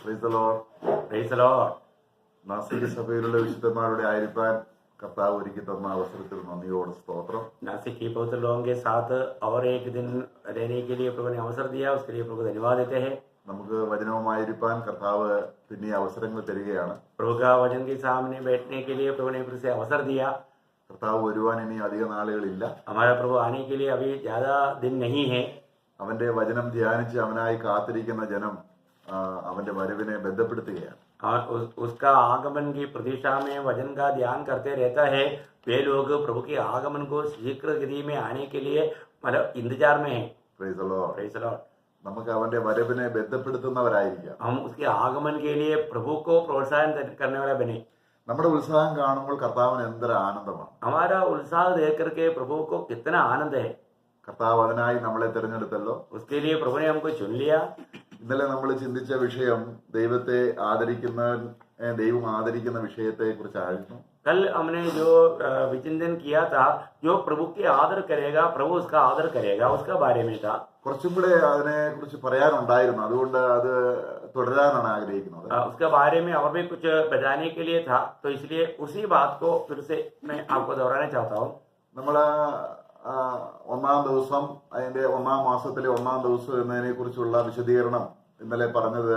Price the Lord. Praise the Lord. Nasik സഭയിലുള്ള വിശുദ്ധന്മാരുടെ ആയിരിക്കാൻ കർത്താവ് ഒരുക്കി തന്ന അവസരത്തിൽ നന്ദിയോടെ സ്തോത്രം. नासिक के पवित्र लोगों के साथ और एक दिन रहने के लिए प्रभु ने अवसर दिया, उसके लिए प्रभु धन्यवाद देते हैं. നമുക്ക് വചനവുമായിരിക്കാൻ കർത്താവ് പിന്നെ അവസരങ്ങൾ തരികയാണ്. प्रभु का वचन के सामने बैठने के लिए प्रभु ने फिर से अवसर दिया. കർത്താവ് വരുവാൻ ഇനി അധിക നാളുകളില്ല. हमारा प्रभु आने के लिए अभी ज्यादा दिन नहीं है. അവന്റെ വചനം ധ്യാനിച്ച് അവനായി കാത്തിരിക്കുന്ന ജനം അവന്റെ വരവിനെ ബന്ധപ്പെടുത്തുകയാണ്. उसका आगमन की प्रतीक्षा में वचन का ध्यान करते रहता है. वे लोग प्रभु के आगमन को शीघ्र गति में आने के लिए मतलब इंतजार में है. Price the Lord. Praise the Lord. നമുക്ക് അവന്റെ വരവിനെ ബന്ധപ്പെടുത്തുന്നവരായിരിക്കാം. हम उसके आगमन के लिए प्रभु को प्रोत्साहन करने वाला बने. നമ്മുടെ ഉത്സാഹം കാണുമ്പോൾ കർത്താവിന് എന്തൊരു ആനന്ദമാണ്. हमारा उत्साह देख करके प्रभु को कितना आनंद है. കർത്താവ് അതിനായി നമ്മളെ തിരഞ്ഞെടുത്തല്ലോ. उसके लिए प्रभु ने हमको चुन लिया. ഇന്നലെ നമ്മൾ ചിന്തിച്ച വിഷയം ദൈവത്തെ ആദരിക്കുന്ന ദൈവം ആദരിക്കുന്ന വിഷയത്തെ കുറിച്ചായിരുന്നു. कल हमने जो विचिंतन किया था, जो प्रभु की आदर करेगा प्रभु उसका आदर करेगा, उसका बारे में था. കുറച്ചും കൂടെ അതിനെ കുറിച്ച് പറയാനുണ്ടായിരുന്നു, അതുകൊണ്ട് അത് തുടരാനാണ് ആഗ്രഹിക്കുന്നത്. उसके बारे में और भी कुछ बताने के लिए था, तो इसलिए उसी बात को फिर से मैं आपको दोहराना चाहता हूँ. നമ്മള് ഒന്നാം ദിവസം, അതിന്റെ ഒന്നാം മാസത്തിലെ ഒന്നാം ദിവസം എന്നതിനെ കുറിച്ചുള്ള വിശദീകരണം ഇന്നലെ പറഞ്ഞത്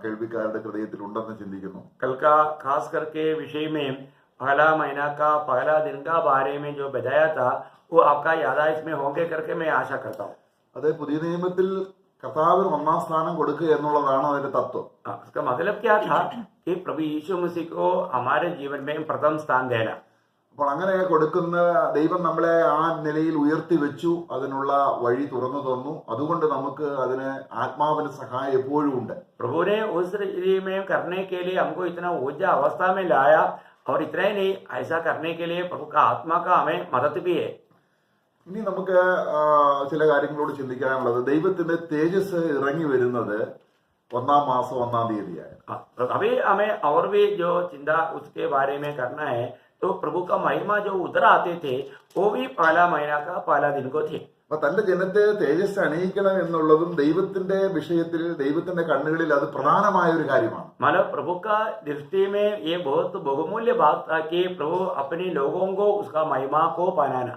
കേൾവിക്കാരുടെ ഹൃദയത്തിൽ ഉണ്ടെന്ന് ചിന്തിക്കുന്നു. कल का खास करके विषय में पहला महीना का पहला दिन का बारे में जो बताया था, वो आपका याददाश्त में होंगे करके मैं आशा करता हूँ. അത് പുതിയ നിയമത്തിൽ കർത്താവിന് ഒന്നാം സ്ഥാനം കൊടുക്കുക എന്നുള്ളതാണ് അതിന്റെ തത്വം. उसका मतलब क्या था कि प्रभु यीशु मसीह को हमारे जीवन में प्रथम स्थान देना. അപ്പോൾ അങ്ങനെ കൊടുക്കുന്ന ദൈവം നമ്മളെ ആ നിലയിൽ ഉയർത്തി വെച്ചു, അതിനുള്ള വഴി തുറന്നു തന്നു. അതുകൊണ്ട് നമുക്ക് അതിന് ആത്മാവിന്റെ സഹായം എപ്പോഴും ഉണ്ട്. प्रभु ने उस रीति में करने के लिए हमको इतना ऊर्जा अवस्था में लाया, और इतना ही नहीं, ऐसा करने के लिए प्रभु का आत्मा का हमें मदद भी है. ഇനി നമുക്ക് ചില കാര്യങ്ങളോട് ചിന്തിക്കാനുള്ളത്, ദൈവത്തിന്റെ തേജസ് ഇറങ്ങി വരുന്നത് ഒന്നാം മാസം ഒന്നാം തീയതിയാണ്. अभी हमें और भी जो चिंता उसके बारे में करना है, तो प्रभु का महिमा जो उतर आते थे वो भी पहला महीना का पहला दिन को थे. അപ്പൊ തന്റെ ജനത്തെ തേജസ് അണിയിക്കണം എന്നുള്ളതും ദൈവത്തിന്റെ വിഷയത്തിൽ, ദൈവത്തിന്റെ കണ്ണുകളിൽ അത് പ്രധാനമായ ഒരു കാര്യമാണ്. मतलब प्रभु का दृष्टि में ये बहुत बहुमूल्य बात था कि प्रभु अपने लोगों को उसका महिमा को बनाना.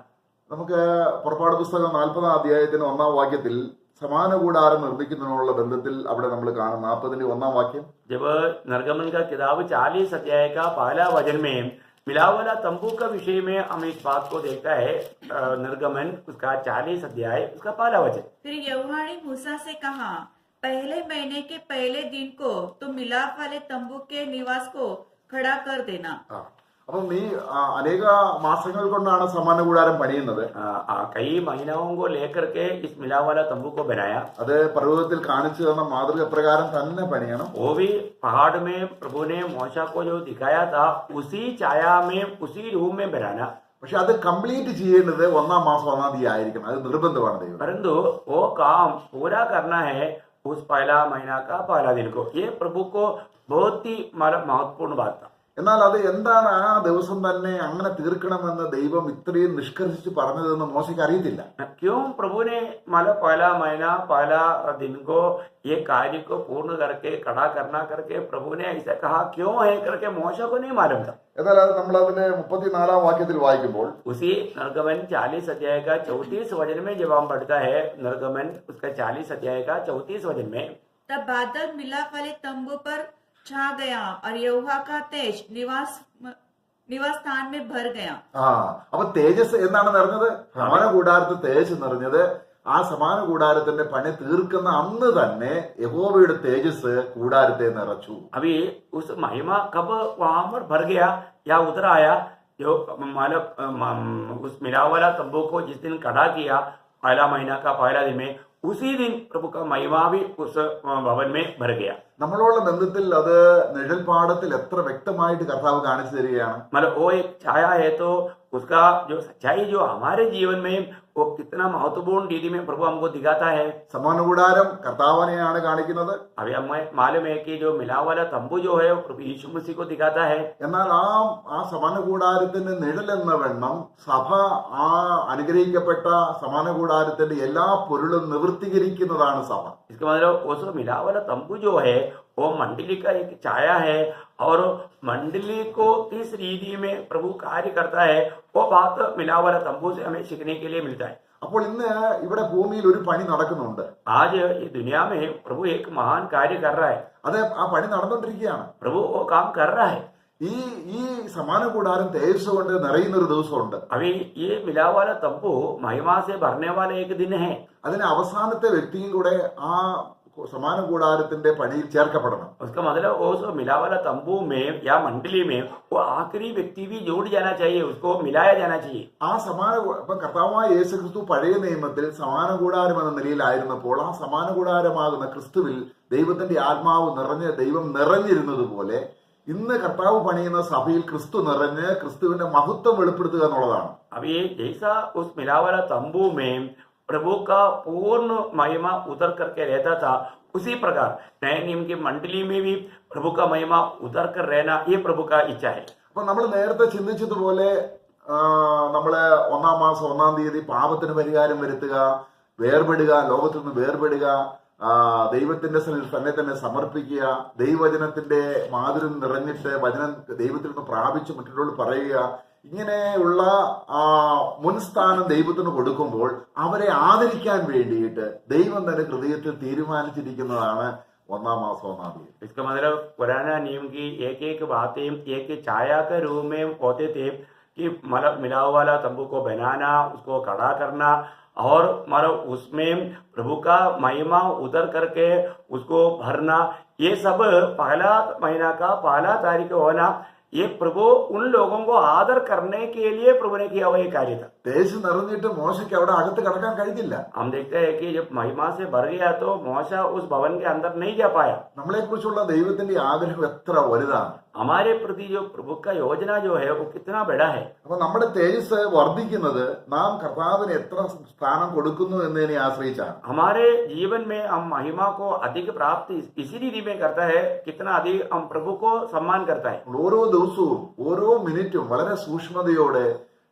നമുക്ക് പുറപ്പാട് പുസ്തകം 40-ാം അധ്യായത്തിന് 1-ാം വാക്യത്തിൽ സമാന കൂടാരം നിർമ്മിക്കുന്നതിനുള്ള ബന്ധത്തിൽ അവിടെ നമ്മൾ കാണും. 40-ന്റെ 1-ാം വാക്യം, जब निर्गमन का किताब 40 अध्याय का पहला वचन में मिलावला तंबू का विषय में हम इस बात को देखता है. निर्गमन उसका 40 अध्याय उसका पहला वचन. फिर यहोवा ने मूसा से कहा, पहले महीने के पहले दिन को तुम मिलाप वाले तंबू के निवास को खड़ा कर देना. അപ്പം നീ അനേക മാസങ്ങൾ കൊണ്ടാണ് സമാന കൂടാരം പണിയുന്നത്. कई महीनों को लेकर के इस मिलावला तंबू को बनाया. അത് പർവ്വതത്തിൽ കാണിച്ചു തന്ന മാതൃക പ്രകാരം തന്നെ പണിയണം. वो भी पहाड़ में प्रभु ने मूसा को जो दिखाया था, उसी छाया में उसी रूप में बनाना. പക്ഷെ അത് കംപ്ലീറ്റ് ചെയ്യേണ്ടത് ഒന്നാം മാസം 1-ാം തീയതി ആയിരിക്കണം. അത് നിർബന്ധമാണ് ദൈവം. परंतु वो काम पूरा करना है उस पहला महीना का पहला दिन को. ये प्रभु को बहुत ही महत्वपूर्ण बात था. എന്നാൽ അത് എന്താണ് ആ ദിവസം തന്നെ അങ്ങനെ തീർക്കണമെന്ന് ദൈവം ഇത്രയും നിഷ്കർഷിച്ച് പറഞ്ഞതെന്ന് മോശയ്ക്ക് അറിയത്തില്ല. क्यों प्रभु ने पहला महीना पहला दिन को ये कार्य को पूर्ण करके खड़ा करना करके प्रभु ने ऐसा कहा क्यों है करके मोशा को नहीं मालूम था. എന്നാൽ അത് നമ്മൾ അതിനെ 34-ാം വാക്യത്തിൽ വായിക്കുമ്പോൾ, उसी निर्गमन 40 अध्याय का 34 वचन में जब हम पढ़ता है, निर्गमन उसका 40 अध्याय का 34 वचन में, तब बादल मिलाप वाले तंबू पर छा गया और यहोवा का तेज निवास स्थान में भर गया. അപ്പൊ തേജസ് എന്താണ് നിറഞ്ഞത്? സമാന കൂടാരത്തിൽ തേജസ് നിറഞ്ഞത് ആ സമാന കൂടാരത്തിന്റെ പണി തീർക്കുന്ന അന്ന് തന്നെ യഹോവയുടെ തേജസ് കൂടാരത്തെ നിറച്ചു. अभी उस महिमा कब वहां पर भर गया या उतर आया? जो उस मिलावला तंबू को जिस दिन खड़ा किया पहला महीना का पहला दिन में, उसी दिन प्रभु का महिमा भी उस भवन में भर गया. നമ്മളോടുള്ള ബന്ധത്തിൽ അത് നിഴൽപാടത്തിൽ എത്ര വ്യക്തമായിട്ട് കർത്താവ് കാണിച്ചു തരികയാണ്. मतलब वो एक छाया है, तो उसका जो सच्चाई जो हमारे जीवन में वो कितना महत्वपूर्ण रीति में प्रभु हमको दिखाता है। സമാഗമന കൂടാരം കർത്താവിനെയാണ് കാണിക്കുന്നത്. अभी हमें मालूम है कि जो मिलाव वाला तंबू जो है वो प्रभु यीशु मसीह को दिखाता है। എന്നാൽ ആ സമാഗമന കൂടാരത്തിന്റെ നിഴലെന്ന വണ്ണം സഭ ആ അനുഗ്രഹിക്കപ്പെട്ട സമാഗമന കൂടാരത്തിന്റെ എല്ലാ പൊരുളും നിവൃത്തീകരിക്കുന്നതാണ് സഭ. इसका मतलब वो जो मिलाव वाला तंबू जो है वो मंडली का एक छाया है और मंडली को किस रीति में प्रभु कार्य करता है वो बात मिलाव वाला तंबू से हमें सीखने के लिए मिलता है। അപ്പോൾ ഇന്ന് ഇവിടെ ഭൂമിയിൽ ഒരു പണി നടക്കുന്നുണ്ട്. आज ये दुनिया में प्रभु एक महान कार्य कर रहा है। അത് ആ പണി നടന്നുകൊണ്ടിരിക്കുകയാണ്. प्रभु वो काम कर रहा है। ഈ സമാഗമന കൂടാരം തേജസ് കൊണ്ട് നിറയുന്ന ഒരു ദിവസമുണ്ട്. अभी ये मिलाव वाला तंबू महिमा से भरने वाला एक दिन है। അതിന് അവസാനത്തെ വ്യക്തിയും കൂടെ ആ സമാഗമന കൂടാരത്തിന്റെ പണിയിൽ ചേർക്കപ്പെടണം. उसका मतलब वो जो मिला वाला तंबू में या मंडली में वो आखिरी व्यक्ति भी जोड़ जाना चाहिए, उसको मिलाया जाना चाहिए। ആ ഇപ്പൊ കർത്താവായ യേശുക്രിസ്തു പഴയ നിയമത്തിൽ സമാഗമന കൂടാരം എന്ന നിലയിലായിരുന്നപ്പോൾ ആ സമാഗമന കൂടാരമാകുന്ന ക്രിസ്തുവിൽ ദൈവത്തിന്റെ ആത്മാവ് നിറഞ്ഞ് ദൈവം നിറഞ്ഞിരുന്നത് പോലെ ഇന്ന് കർത്താവ് പണിയുന്ന സഭയിൽ ക്രിസ്തു നിറഞ്ഞ് ക്രിസ്തുവിന്റെ മഹത്വം വെളിപ്പെടുത്തുക എന്നുള്ളതാണ്. अभी जैसा उस मिला वाला तंबू में प्रभु का पूर्ण महिमा उतर करके रहता था, उसी प्रकार नए नियम की मंडली में भी प्रभु का महिमा उतर कर रहना ये प्रभु का इच्छा है। അപ്പൊ നമ്മൾ നേരത്തെ ചിന്തിച്ചതുപോലെ നമ്മള് 1-ാം മാസം 1-ാം തീയതി പാപത്തിന് പരിഹാരം വരുത്തുക, വേർപെടുക, ലോകത്തിൽ നിന്ന് വേർപെടുക, ദൈവത്തിന്റെ തന്നെ തന്നെ സമർപ്പിക്കുക, ദൈവവചനത്തിന്റെ മാധുര്യം നിറഞ്ഞിട്ട് വചനം ദൈവത്തിൽ നിന്ന് പ്രാപിച്ച് മറ്റുള്ളവരോട് പറയുക, ഇങ്ങനെയുള്ള മുൻസ്ഥാനം ദൈവത്തിന് കൊടുക്കുമ്പോൾ അവരെ ആദരിക്കാൻ വേണ്ടിയിട്ട് ദൈവം തന്നെ ഹൃദയത്തിൽ തീരുമാനിച്ചിരിക്കുന്നതാണ് 1-ാം മാസം 1-ാം തീയതി. इसका मतलब पुराना नियम की एक एक बातें एक छाया के रूप में होते थे कि मतलब मिला वाला तंबू को बनाना, उसको खड़ा करना और मतलब उसमें प्रभु का महिमा उतर करके उसको भरना, ये सब पहला महीना का पहला तारीख होना, ये प्रभु उन लोगों को आदर करने के लिए प्रभु ने किया हुआ ये कार्य था। തേജസ് നിറഞ്ഞിട്ട് മോശയ്ക്ക് അവിടെ അകത്ത് കടക്കാൻ കഴിഞ്ഞില്ല. हम देखते हैं कि जब महिमा से भर गया तो मोशा उस भवन के अंदर नहीं जा पाया। നമ്മളെ കുറിച്ചുള്ള ദൈവത്തിന്റെ ആഗ്രഹം എത്ര വലുതാണ്. हमारे प्रति जो प्रभु का योजना जो है वो कितना बड़ा है। അപ്പൊ നമ്മുടെ തേജസ് വർദ്ധിക്കുന്നത് നാം കർത്താവിന് എത്ര സ്ഥാനം കൊടുക്കുന്നു എന്നതിനെ ആശ്രയിച്ചാണ്. हमारे जीवन में हम महिमा को अधिक प्राप्त इसी रीति में करता है कितना अधिक हम प्रभु को सम्मान करता है। ഓരോ ദിവസവും ഓരോ മിനിറ്റും വളരെ സൂക്ഷ്മതയോടെ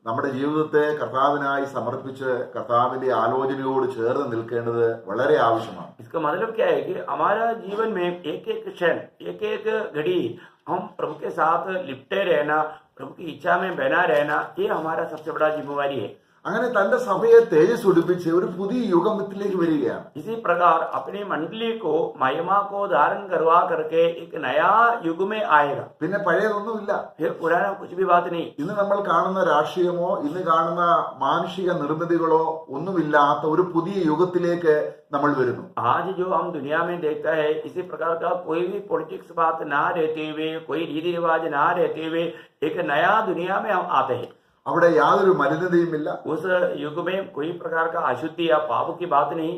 നമ്മുടെ ജീവിതത്തെ കർത്താവിനായി സമർപ്പിച്ച് കർത്താവിന്റെ ആലോചനയോട് ചേർന്ന് നിൽക്കേണ്ടത് വളരെ ആവശ്യമാണ്. इसका मतलब क्या है कि हमारा जीवन में एक एक क्षण एक एक घड़ी हम प्रभु के साथ लिपटे रहना, प्रभु की इच्छा में बना रहना, ये हमारा सबसे बड़ा जिम्मेवारी है। അങ്ങനെ തന്റെ സഭയെ തേജസ് ഉടിപ്പിച്ച് ഒരു പുതിയ യുഗത്തിലേക്ക് വരികയാണ്. इसी प्रकार अपनी मंडली को महिमा को धारण करवा करके एक नया युग में आएगा। പിന്നെ പഴയതൊന്നുമില്ല. फिर पुराना कुछ भी बात नहीं। ഇന്ന് നമ്മൾ കാണുന്ന രാഷ്ട്രീയമോ ഇന്ന് കാണുന്ന മാനുഷിക നിർമ്മിതികളോ ഒന്നുമില്ലാത്ത ഒരു പുതിയ യുഗത്തിലേക്ക് നമ്മൾ വരുന്നു. आज जो हम दुनिया में देखता है इसी प्रकार का कोई भी पॉलिटिक्स बात ना रहते हुए, कोई रीति रिवाज ना रहते हुए एक नया दुनिया में हम आते हैं। അവിടെ യാതൊരു മലിനതയുമില്ല. उस युग में कोई प्रकार का अशुद्धि या पाप की बात नहीं।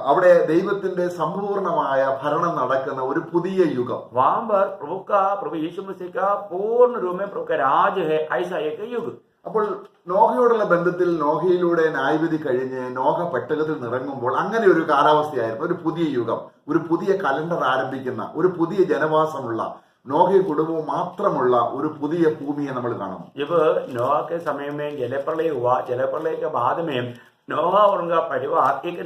അവിടെ ദൈവത്തിന്റെ സമ്പൂർണമായ ഭരണം നടക്കുന്ന ഒരു പുതിയ യുഗം. वहां पर प्रभु यीशु मसीह का पूर्ण रूप में प्रभु का राज है, ऐसा एक युग। അപ്പോൾ നോഹയോടുള്ള ബന്ധത്തിൽ നോഹയിലൂടെ ന്യായവിധി കഴിഞ്ഞ് നോഹ പെട്ടകത്തിൽ നിറങ്ങുമ്പോൾ അങ്ങനെ ഒരു കാലാവസ്ഥയായിരുന്നു. ഒരു പുതിയ യുഗം, ഒരു പുതിയ കലണ്ടർ ആരംഭിക്കുന്ന, ഒരു പുതിയ ജനവാസമുള്ള, നോഹയും കുടുംബവും മാത്രമുള്ള ഒരു പുതിയ ഭൂമിയെ നമ്മൾ കാണുന്നു. जब नोहा के समय में जलप्रलय हुआ, जलप्रलय के बाद में नोहा और उनका परिवार एक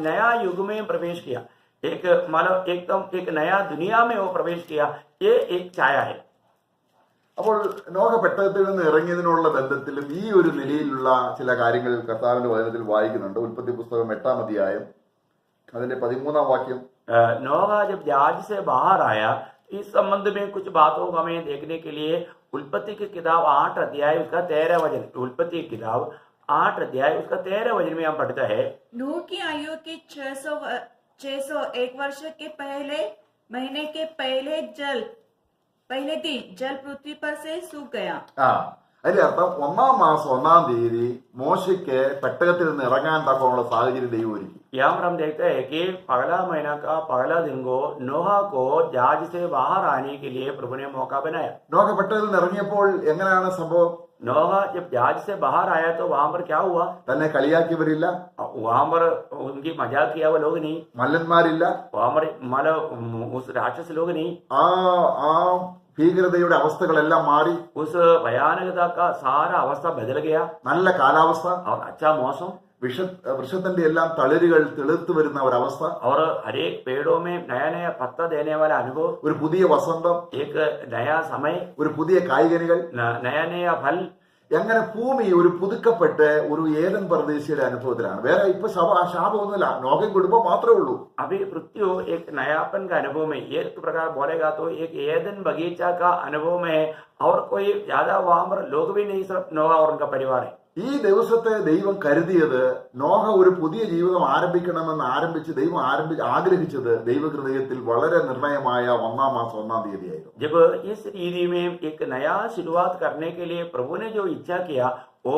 नया युग में प्रवेश किया, एक मतलब एकदम एक नया दुनिया में वो प्रवेश किया, ये एक छाया है। അപ്പോൾ നോഹ പെട്ടകത്തിൽ നിന്ന് ഇറങ്ങിയതിനുള്ള ബന്ധത്തിലും ഈ ഒരു നിലയിലുള്ള ചില കാര്യങ്ങൾ കർത്താവിന്റെ വചനത്തിൽ വായിക്കുന്നുണ്ട്. ഉൽപ്പത്തി പുസ്തകം 8-ാം അധ്യായം അതിന്റെ 13-ാം വാക്യം. नोहा जब जहाज से बाहर आया, इस संबंध में कुछ बातों को हमें देखने के लिए उल्पत्ति की किताब 8 अध्याय उसका 13 वचन, उल्पत्ति की किताब 8 अध्याय उसका 13 वचन में हम पढ़ता है। नूह की आयु के 601 वर्ष के पहले महीने के पहले दिन जल पृथ्वी पर से सूख गया। അതിന്റെ അർത്ഥം 1-ാം മാസം 1-ാം തീയതി മോശയ്ക്ക് പെട്ടകത്തിൽ നിന്ന് ഇറങ്ങാൻ തക്കമുള്ള സാഹചര്യം ദൈവം ഒരുക്കി. यहाँ पर हम देखते हैं कि पहला महीना का पहला दिन को नोहा को जहाज से बाहर आने के लिए प्रभु ने मौका बनाया। നോഹ പെട്ടകത്തിൽ നിന്ന് ഇറങ്ങിയപ്പോൾ എങ്ങനെയാണ് സംഭവം? नोह जब जहाज से बाहर आया तो वहां पर क्या हुआ? തന്നെ കളിയാക്കിയവരില്ല, वहां पर उनकी मजाक किया वो लोग नहीं, മല്ലന്മാരില്ല. वहां पर मतलब उस राक्षस लोग नहीं, ആ ആ ഭീകരതയുടെ അവസ്ഥകളെല്ലാം മാറി, उस भयानकता का सारा अवस्था बदल गया നല്ല കാലാവസ്ഥ, और अच्छा मौसम വൃക്ഷത്തിന്റെ എല്ലാം തളിരുകൾ തെളിർത്തു വരുന്ന ഒരവസ്ഥ, और हर एक पेड़ों में नया नया पत्ता देने वाला अनुभव, ഒരു പുതിയ വസന്തം, एक नया समय, ഒരു പുതിയ കായ്കനികൾ. नया नया फल. അങ്ങനെ ഭൂമി ഒരു പുതുക്കപ്പെട്ട് ഒരു ഏദൻ പരദേശിയുടെ അനുഭവത്തിലാണ്. വേറെ ഇപ്പൊ ശാപമൊന്നുമില്ല, നോഹയും കുടുംബം മാത്രമേ ഉള്ളൂ. अभी मृत्यु एक नयापन का अनुभव में, एक प्रकार बोलेगा तो एक एदन बगीचा का अनुभव में है, और कोई ज्यादा वहां पर लोग भी नहीं, सिर्फ नोहा और उनका परिवार है. ഈ ദിവസത്തെ ദൈവം കരുതിയത്, നോഹ ഒരു പുതിയ ജീവിതം ആരംഭിക്കണമെന്ന് ദൈവം ആഗ്രഹിച്ചത് ദൈവഹൃദയത്തിൽ വളരെ നിർണയമായ 1-ാം മാസം 1-ാം തീയതിയായിരുന്നു. जब इस रीति में एक नया शुरुआत करने के लिए प्रभु ने जो इच्छा किया वो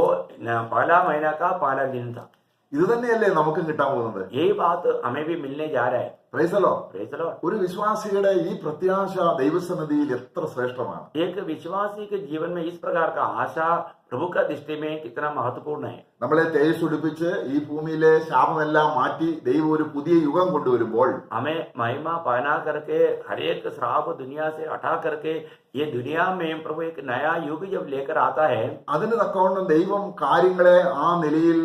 पहला महीना का पहला दिन था. ഇത് തന്നെയല്ലേ നമുക്കും കിട്ടാൻ പോകുന്നത്? यही बात हमें भी मिलने जा रहा है. Price the Lord. Praise the Lord. ഒരു വിശ്വാസിയുടെ ഈ പ്രത്യാശ ദൈവസന്നിധിയിൽ എത്ര ശ്രേഷ്ഠമാണ്. एक विश्वासी के जीवन में इस प्रकार का आशा प्रभु का दृष्टि में कितना महत्वपूर्ण है. നമ്മളെ തേജസ്സുടിപ്പിച്ച് ഈ ഭൂമിയിലെ ശാപമെല്ലാം മാറ്റി ദൈവം ഒരു പുതിയ യുഗം കൊണ്ടുവരുമ്പോൾ हमें महिमा पहना करके हर एक श्राप दुनिया से हटा करके ये दुनिया में प्रभु एक नया युग जब लेकर आता है, അതിന് തക്കവണ്ണം ദൈവം കാര്യങ്ങളെ ആ നിലയിൽ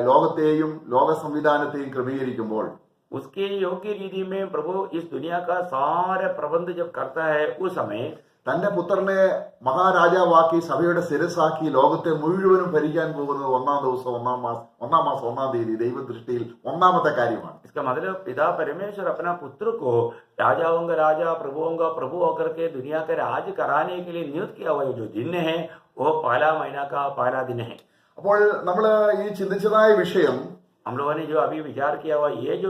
ലോകത്തെയും ലോക സംവിധാനത്തെയും ക്രമീകരിക്കുമ്പോൾ उसके योग्य रीति में प्रभु इस दुनिया का सारे प्रबंध जब करता है, उस समय തന്റെ പുത്രനെ മഹാരാജാവാക്കി സഭയുടെ ശിരസാക്കി ലോകത്തെ മുഴുവനും ഭരിക്കാൻ പോകുന്നത് 1-ാം ദിവസം 1-ാം മാസം 1-ാം തീയതി ദൈവദൃഷ്ടിയിൽ ഒന്നാമത്തെ കാര്യമാണ്. इसका मतलब पिता परमेश्वर अपना पुत्र को राजाओं का राजा प्रभुओं का प्रभु होकर के दुनिया का राज कराने के लिए नियुक्त किया हुआ जो दिन है वो पहला महीना का पहला दिन है. അപ്പോൾ നമ്മൾ ഈ ചിന്തിച്ചതായ വിഷയം, हम लोगों ने जो अभी विचार किया हुआ ये जो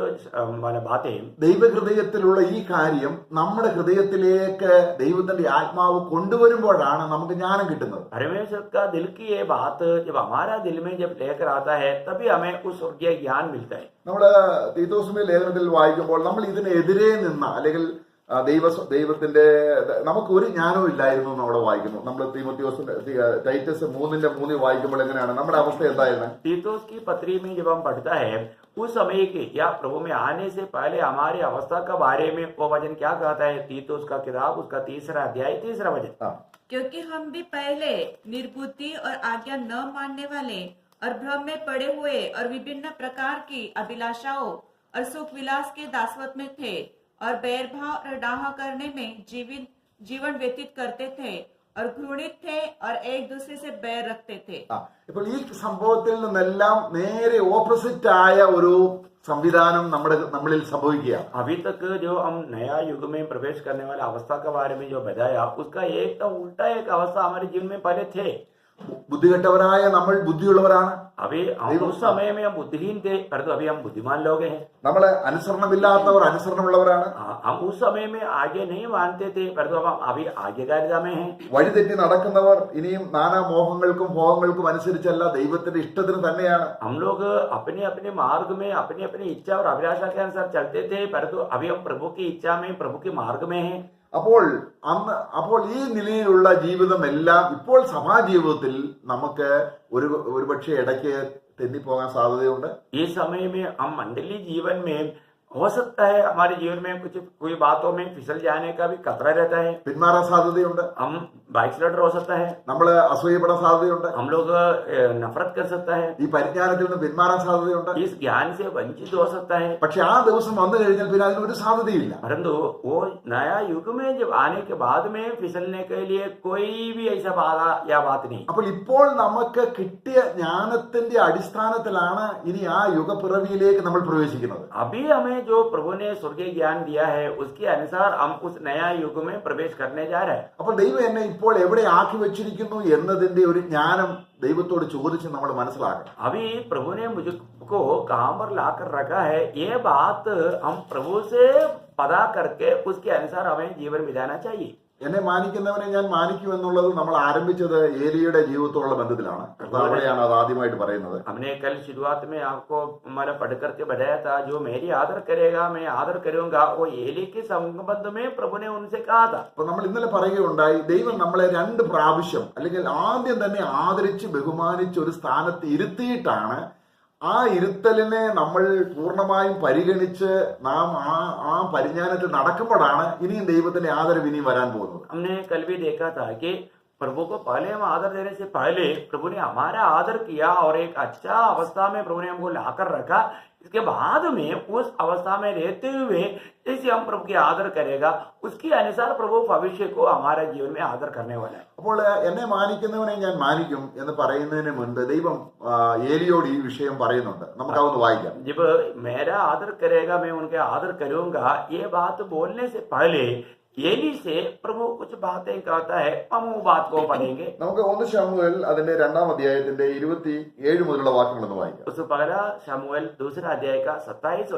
बातें, ദൈവഹൃദയത്തിലുള്ള ഈ കാര്യം നമ്മുടെ ഹൃദയത്തിലേക്ക് ദൈവത്തിന്റെ ആത്മാവ് കൊണ്ടുവരുമ്പോഴാണ് നമുക്ക് ജ്ഞാനം കിട്ടുന്നത്. परमेश्वर का दिल की ये बात जब हमारा दिल में जब लेकर आता है तभी हमें उस स्वर्गीय ज्ञान मिलता है. നമ്മള് തീത്തോസിന്റെ ലേഖനത്തിൽ വായിക്കുമ്പോൾ നമ്മൾ ഇതിനെതിരെ നിന്ന അല്ലെങ്കിൽ ദൈവത്തിന്റെ നമുക്ക് ഒരു ജ്ഞാനവും ഇല്ലായിരുന്നു എന്ന് അവിടെ വായിക്കുന്നു. നമ്മൾ ടൈറ്റസ് 3:3 വായിക്കുമ്പോൾ എങ്ങനെയാണ് നമ്മുടെ അവസ്ഥ എന്തായിരുന്നു? तीतुस की पत्री में जब हम पढ़ता है उस समय के या प्रभु में आने से पहले हमारी अवस्था का बारे में वो वचन क्या कहता है? तीतुस का किताब उसका 3रा अध्याय 3रा वचन. क्योंकि हम भी पहले निर्बुद्धि और आज्ञा न मानने वाले और भ्रम में पड़े हुए और विभिन्न प्रकार की अभिलाषाओं और सुख विलास के दासवत में थे और बैरभाव और डाह करने में जीवन व्यतीत करते थे और घृणित थे और एक दूसरे से बैर रखते थे. ഇപ്പോൾ ഈ സംഭവത്തിൽ നിന്നെല്ലാം നേരെ ഓപ്പോസിറ്റ് ആയ ഒരു സംവിധാനം നമ്മളിൽ സംഭവിക്കുകയാണ്. अभी तक जो हम नया युग में प्रवेश करने वाले अवस्था के बारे में जो बताया उसका एकदम उल्टा एक अवस्था हमारे जीवन में पहले थे. ബുദ്ധികെട്ടവരായ നമ്മൾ ബുദ്ധിയുള്ളവരാണ്. अभी उस समय में हम बुद्धिहीन थे, परंतु अभी हम बुद्धिमान लोग हैं. നമ്മള് അനുസരണമില്ലാത്തവർ അനുസരണമുള്ളവരാണ്. हम उस समय में आगे नहीं मानते थे, परंतु हम अभी आज्ञाकारिता में हैं. വഴിതെറ്റി നടക്കുന്നവർ ഇനിയും നാനാ മോഹങ്ങൾക്കും ഭോഗങ്ങൾക്കും അനുസരിച്ചല്ല ദൈവത്തിന്റെ ഇഷ്ടത്തിന് തന്നെയാണ്. हम लोग अपने अपने मार्ग में अपनी अपनी इच्छा और अभिलाषा के अनुसार चलते थे, परंतु अभी हम प्रभु की इच्छा में प्रभु के मार्ग में हैं. അപ്പോൾ ഈ നിലയിലുള്ള ജീവിതമെല്ലാം ഇപ്പോൾ സഭാജീവിതത്തിൽ നമുക്ക് ഒരുപക്ഷെ ഇടയ്ക്ക് തെന്നിപ്പോകാൻ സാധ്യതയുണ്ട്. इस समय में हम मंडली जीवन में हो सकता है हमारे जीवन में कोई बातों में फिसल जाने का भी खतरा रहता है. പിന്മാറാൻ സാധ്യതയുണ്ട്. हम बाइकस्लाइडर हो सकता है. നമ്മള് അസൂയപ്പെടാൻ സാധ്യതയുണ്ട്. हम लोग नफरत कर सकता है. ഈ പരിജ്ഞാനത്തിൽ നിന്ന് പിന്മാറാൻ സാധ്യതയുണ്ട്. इस ज्ञान से वंचित हो सकता है. പക്ഷെ ആ ദിവസം വന്നു കഴിഞ്ഞാൽ പിന്നെ അതിനൊരു സാധ്യതയില്ല. परंतु वो नया युग में जब आने के बाद में फिसलने के लिए कोई भी ऐसा बाधा या बात नहीं. അപ്പോൾ ഇപ്പോൾ നമുക്ക് കിട്ടിയ ജ്ഞാനത്തിന്റെ അടിസ്ഥാനത്തിലാണ് ഇനി ആ യുഗപ്പിറവിയിലേക്ക് നമ്മൾ പ്രവേശിക്കുന്നത്. अभी हमें जो प्रभु ने स्वर्गीय ज्ञान दिया है उसके अनुसार हम उस नया युग में प्रवेश करने जा रहे हैं. അപ്പോൾ ദൈവം എന്നെ ഇപ്പോൾ എവിടെ ആക്കി വെച്ചിരിക്കുന്നു എന്നതിന്റെ ഒരു ജ്ഞാനം ദൈവത്തോട് ചോദിച്ച് നമ്മൾ മനസ്സിലാക്കണം. अभी प्रभु ने मुझको कहां पर लाकर रखा है ये बात हम प्रभु से पता करके उसके अनुसार हमें जीवन बिताना चाहिए. എന്നെ മാനിക്കുന്നവനെ ഞാൻ മാനിക്കും എന്നുള്ളത് നമ്മൾ ആരംഭിച്ചത് ഏലിയുടെ ജീവിതത്തോടുള്ള ബന്ധത്തിലാണ്. കർത്താവിനെയാണ് അത് ആദ്യമായിട്ട് പറയുന്നത്. हमने कल शुरुआत में आपको हमारा पढ़ करके बताया था, जो मेरी आदर करेगा मैं आदर करूंगा, वो एली के संबंध में प्रभु ने उनसे कहा था. അപ്പൊ നമ്മൾ ഇന്നലെ പറയുകയുണ്ടായി, ദൈവം നമ്മളെ 2 പ്രാവശ്യം അല്ലെങ്കിൽ ആദ്യം തന്നെ ആദരിച്ച് ബഹുമാനിച്ച് ഒരു സ്ഥാനത്ത് ഇരുത്തിയിട്ടാണ് ആ ഇരുത്തലിനെ നമ്മൾ പൂർണ്ണമായും പരിഗണിച്ച് നാം ആ പരിജ്ഞാനത്തിൽ നടക്കുമ്പോഴാണ് ഇനിയും ദൈവത്തിന്റെ ആദരവ് ഇനിയും വരാൻ പോകുന്നത്. हमने कल भी देखा था कि प्रभु को पहले हम आदर देने से पहले प्रभु ने हमारा आदर किया और एक अच्छा अवस्था में प्रभु ने हमको लाकर रखा. इसके बाद में उस अवस्था में रहते हुए जैसे हम प्रभु की आदर करेगा, उसके अनुसार प्रभु भविष्य को हमारे जीवन में आदर करने वाला है. അപ്പോൾ എന്നെ മാനിക്കുന്നവനെ ഞാൻ മാനിക്കും എന്ന് പറയുന്നതിന് മുൻപ് ദൈവം ഏലിയോട് ഈ വിഷയം പറയുന്നുണ്ട്. നമുക്കതൊന്ന് വായിക്കാം. जब मेरा आदर करेगा मैं उनके आदर करूंगा, ये बात बोलने से पहले एली से प्रभु कुछ बातें कहता है. हम वो बात को पढ़ेंगे. നമുക്ക് 1 ശമൂവേൽ അതിന്റെ 2-ാം അധ്യായത്തിന്റെ 27 മുതലുള്ള വാക്യങ്ങളൊന്ന് വായിക്കാം. उस पहला शमूएल दूसरा अध्याय का 27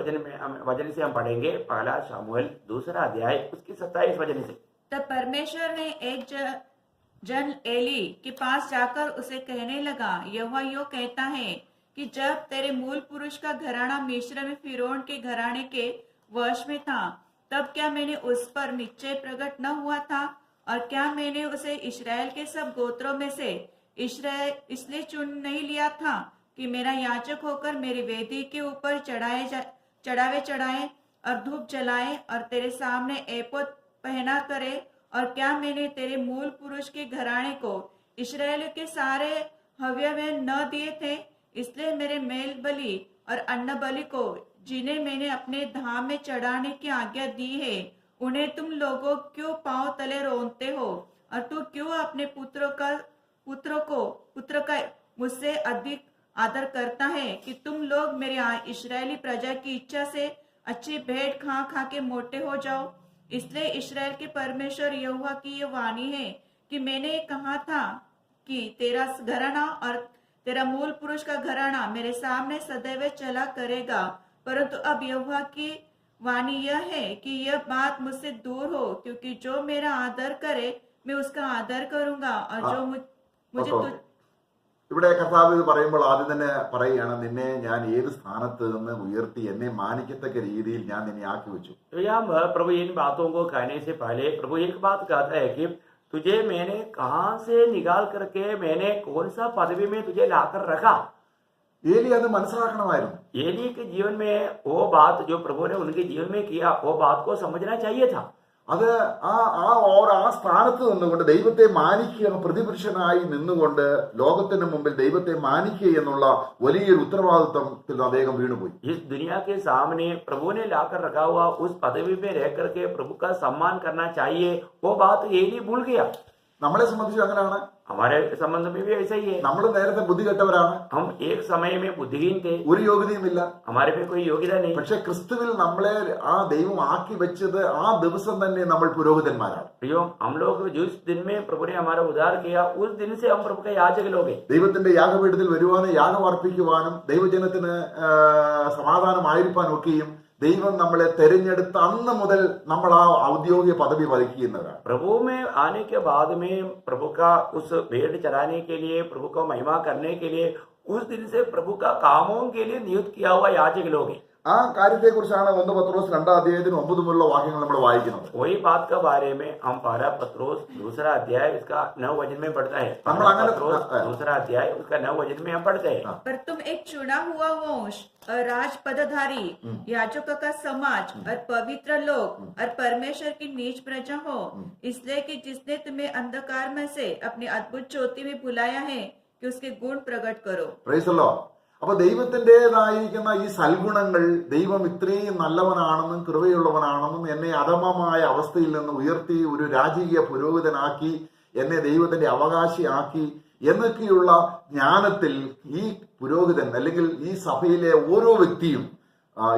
वचन से हम पढ़ेंगे. पहला शमूएल दूसरा अध्याय उसकी 27 वचन से. तब परमेश्वर ने एक जन एली के पास जाकर उसे कहने लगा, यहोवा यो कहता है कि जब तेरे मूल पुरुष का घराना मिस्र में फिरौन के घराने के वश में था, तब क्या मैंने उस पर निश्चय प्रकट न हुआ था? और क्या मैंने उसे इस्राएल के सब गोत्रों में से इसलिए चुन नहीं लिया था कि मेरा याजक होकर मेरी वेदी के ऊपर चढ़ावे चढ़ाए और धूप जलाए और तेरे सामने एपोद पहना करे? और क्या मैंने तेरे मूल पुरुष के घराने को इस्राएल के सारे हव्य में न दिए थे? इसलिए मेरे मेल बलि और अन्न बलि को जिन्हें मैंने अपने धाम में चढ़ाने की आज्ञा दी है, उन्हें तुम लोगों क्यों पांव तले रोनते हो? और तू क्यों अपने पुत्र का मुझसे अधिक आदर करता है कि तुम लोग मेरे इस्राएली प्रजा की इच्छा से अच्छी भेंट खा खा के मोटे हो जाओ? इसलिए इस्राएल के परमेश्वर यहोवा की ये वाणी है कि मैंने कहा था कि तेरा घराना और तेरा मूल पुरुष का घराना मेरे सामने सदैव चला करेगा, परंतु अब यहोवा की वाणी यह है कि यह बात मुझसे दूर हो, क्योंकि जो मेरा आदर करे मैं उसका आदर करूंगा और जो मुझे ഇവിടെ കർത്താവ് ഇത് പറയുമ്പോൾ ആദ്യം തന്നെ പറയുകയാണ്, നിന്നെ ഞാൻ ഏത് സ്ഥാനത്ത് നിന്ന് ഉയർത്തി എന്നെ മാനിക്കത്തക്ക രീതിയിൽ ഞാൻ നിന്നെ ആക്കി വെച്ചു. प्रभु इन बातों को कहने से पहले प्रभु एक बात कहता है कि तुझे मैंने कहां से निकाल करके मैंने कौन सा पदवी में तुझे लाकर रखा. ഏലി അത് മനസ്സിലാക്കണമായിരുന്നു. एली के जीवन में वो बात जो प्रभु ने उनके जीवन में किया, वो बात को समझना चाहिए था. അത് ആ സ്ഥാനത്ത് നിന്നുകൊണ്ട് ദൈവത്തെ മാനിക്കുക, പ്രതിപുരുഷനായി നിന്നുകൊണ്ട് ലോകത്തിന് മുമ്പിൽ ദൈവത്തെ മാനിക്കുക എന്നുള്ള വലിയൊരു ഉത്തരവാദിത്വത്തിൽ അദ്ദേഹം വീണുപോയി. इस दुनिया के सामने प्रभु ने लाकर रखा हुआ उस पदवी में रह करके प्रभु का सम्मान करना चाहिए, वो बात एली भूल गया. നമ്മളെ സംബന്ധിച്ച് അങ്ങനെയാണ്. हमारे संबंध में भी ऐसा ही है. നമ്മൾ നേരത്തെ ബുദ്ധി കെട്ടവരാണ്. हम एक समय में बुद्धिहीन थे, ഒരു യോഗ്യതയുമില്ല. हमारे में कोई योग्यता नहीं. പക്ഷെ ക്രിസ്തുവിൽ നമ്മളെ ആ ദൈവം ആക്കി വെച്ചത് ആ ദിവസം തന്നെ നമ്മൾ പുരോഹിതന്മാരാണ്. हम लोग जिस दिन में प्रभु ने हमारा उद्धार किया, उस दिन से हम प्रभु के याजक लोग हैं. ദൈവത്തിന്റെ യാഗപീഠത്തിൽ വരുവാനും യാഗം അർപ്പിക്കുവാനും ദൈവജനത്തിന് സമാധാനമായിരിക്കാനും ഒക്കെയും ദൈവം നമ്മളെ തെരഞ്ഞെടുത്ത അന്ന് മുതൽ നമ്മൾ ആ ഔദ്യോഗിക പദവി വഹിക്കുന്നവരാണ്. प्रभु में आने के बाद में प्रभु का उस भेंट चढ़ाने के लिए, प्रभु को महिमा करने के लिए, उस दिन से प्रभु का कामों के लिए नियुक्त किया हुआ याजक लोग हैं. ആ കാര്യത്തെക്കുറിച്ചാണ് 1 പത്രോസ് 2-ാം അധ്യായത്തിന് 9 മുതലുള്ള വാക്യങ്ങൾ നമ്മൾ वाയിക്കുന്നത്. वही बात के बारे में हम पहला पत्रोस दूसरा अध्याय इसका 9 वचन में पढ़ते हैं. दूसरा अध्याय उसका 9 वचन में हम पढ़ते हैं. पर तुम एक चुना हुआ वंश और राज पदधारी, याजकों का समाज और पवित्र लोग और परमेश्वर की नीच प्रजा हो, इसलिए कि जिसने तुम्हें अंधकार में से अपनी अद्भुत ज्योति में बुलाया है कि उसके गुण प्रकट करो. Price the Lord. അപ്പൊ ദൈവത്തിൻ്റെതായിരിക്കുന്ന ഈ സൽഗുണങ്ങൾ, ദൈവം ഇത്രയും നല്ലവനാണെന്നും കൃപയുള്ളവനാണെന്നും എന്നെ അധമമായ അവസ്ഥയിൽ നിന്ന് ഉയർത്തി ഒരു രാജകീയ പുരോഹിതനാക്കി എന്നെ ദൈവത്തിന്റെ അവകാശിയാക്കി എന്നൊക്കെയുള്ള ജ്ഞാനത്തിൽ ഈ പുരോഹിതൻ അല്ലെങ്കിൽ ഈ സഭയിലെ ഓരോ വ്യക്തിയും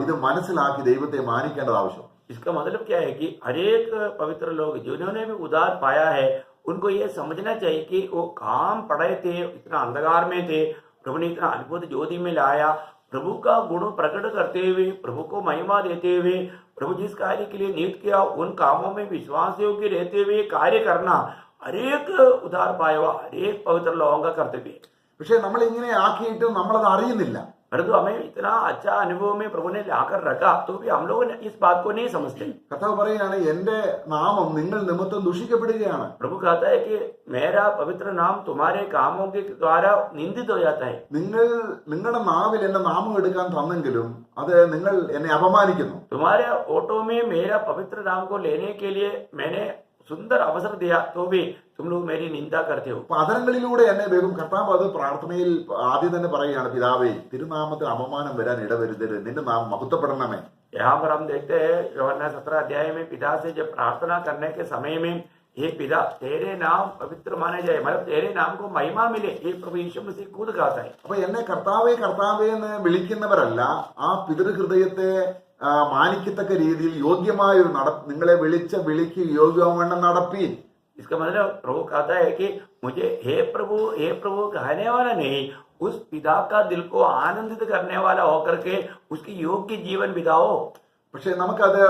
ഇത് മനസ്സിലാക്കി ദൈവത്തെ മാനിക്കേണ്ടത് ആവശ്യം. इसका मतलब क्या है कि हरेक पवित्र लोग जिन्होंने भी उद्धार पाया है, उनको ये समझना चाहिए कि वो काम पड़े थे, इतना अंधकार में थे, प्रभु ने इतना अद्भुत ज्योति में लाया, प्रभु का गुण प्रकट करते हुए, प्रभु को महिमा देते हुए, प्रभु जिस कार्य के लिए नियुक्त किया उन कामों में विश्वास योग्य रहते हुए कार्य करना हर एक उद्धार पाया हुआ हर एक पवित्र लोगों का कर्तव्य है। പക്ഷെ നമ്മൾ ഇങ്ങനെ ആക്കിയിട്ടും നമ്മളത് അറിയുന്നില്ല. परंतु हमें इतना अच्छा अनुभव में प्रभु ने लाकर रखा तो भी हम लोग इस बात को नहीं समझते। കർത്താവ് പറയുകയാണ്, എന്റെ നാമം നിങ്ങൾ നിമിത്തം ദുഷിക്കപ്പെടുകയാണ്. प्रभु कहता है कि मेरा पवित्र नाम तुम्हारे कामों के द्वारा निंदित हो जाता है। നിങ്ങളുടെ നാവിൽ എന്റെ നാമം എടുക്കാൻ തന്നെങ്കിലും അത് നിങ്ങൾ എന്നെ അപമാനിക്കുന്നു. तुम्हारे ओटो में मेरा पवित्र नाम को लेने के लिए मैंने सुंदर अवसर दिया तो भी तुम लोग मेरी निंदा करते हो। അപ്പൊ അതരങ്ങളിലൂടെ എന്നെ വേഗം കർത്താവ് അത് പ്രാർത്ഥനയിൽ ആദ്യം തന്നെ പറയുകയാണ്, പിതാവേ തിരുനാമത്തിന് അപമാനം വരാൻ ഇടവരുതരുത്, നിന്റെ നാമം മഹത്വപ്പെടണമേ. यहाँ पर हम देखते हैं यूहन्ना 17 अध्याय में पिता से जब प्रार्थना करने के समय में ये पिता तेरे नाम पवित्र माने जाए, मतलब तेरे नाम को महिमा मिले, ये प्रभु यीशु मसीह खुद कहता है। അപ്പൊ എന്നെ കർത്താവേ കർത്താവേ എന്ന് വിളിക്കുന്നവരല്ല, ആ പിതൃഹൃദയത്തെ മാനിക്കത്തക്ക രീതിയിൽ യോഗ്യമായ ഒരു നിങ്ങളെ വിളിച്ച വിളിക്ക് യോഗ്യവണ്ണം നടപ്പീൻ. इसका मतलब प्रभु कहता है कि मुझे हे प्रभु कहने वाला नहीं, उस पिता का दिल को आनंदित करने वाला होकर के उसकी योग्य जीवन बिताओ। പക്ഷെ നമുക്കത്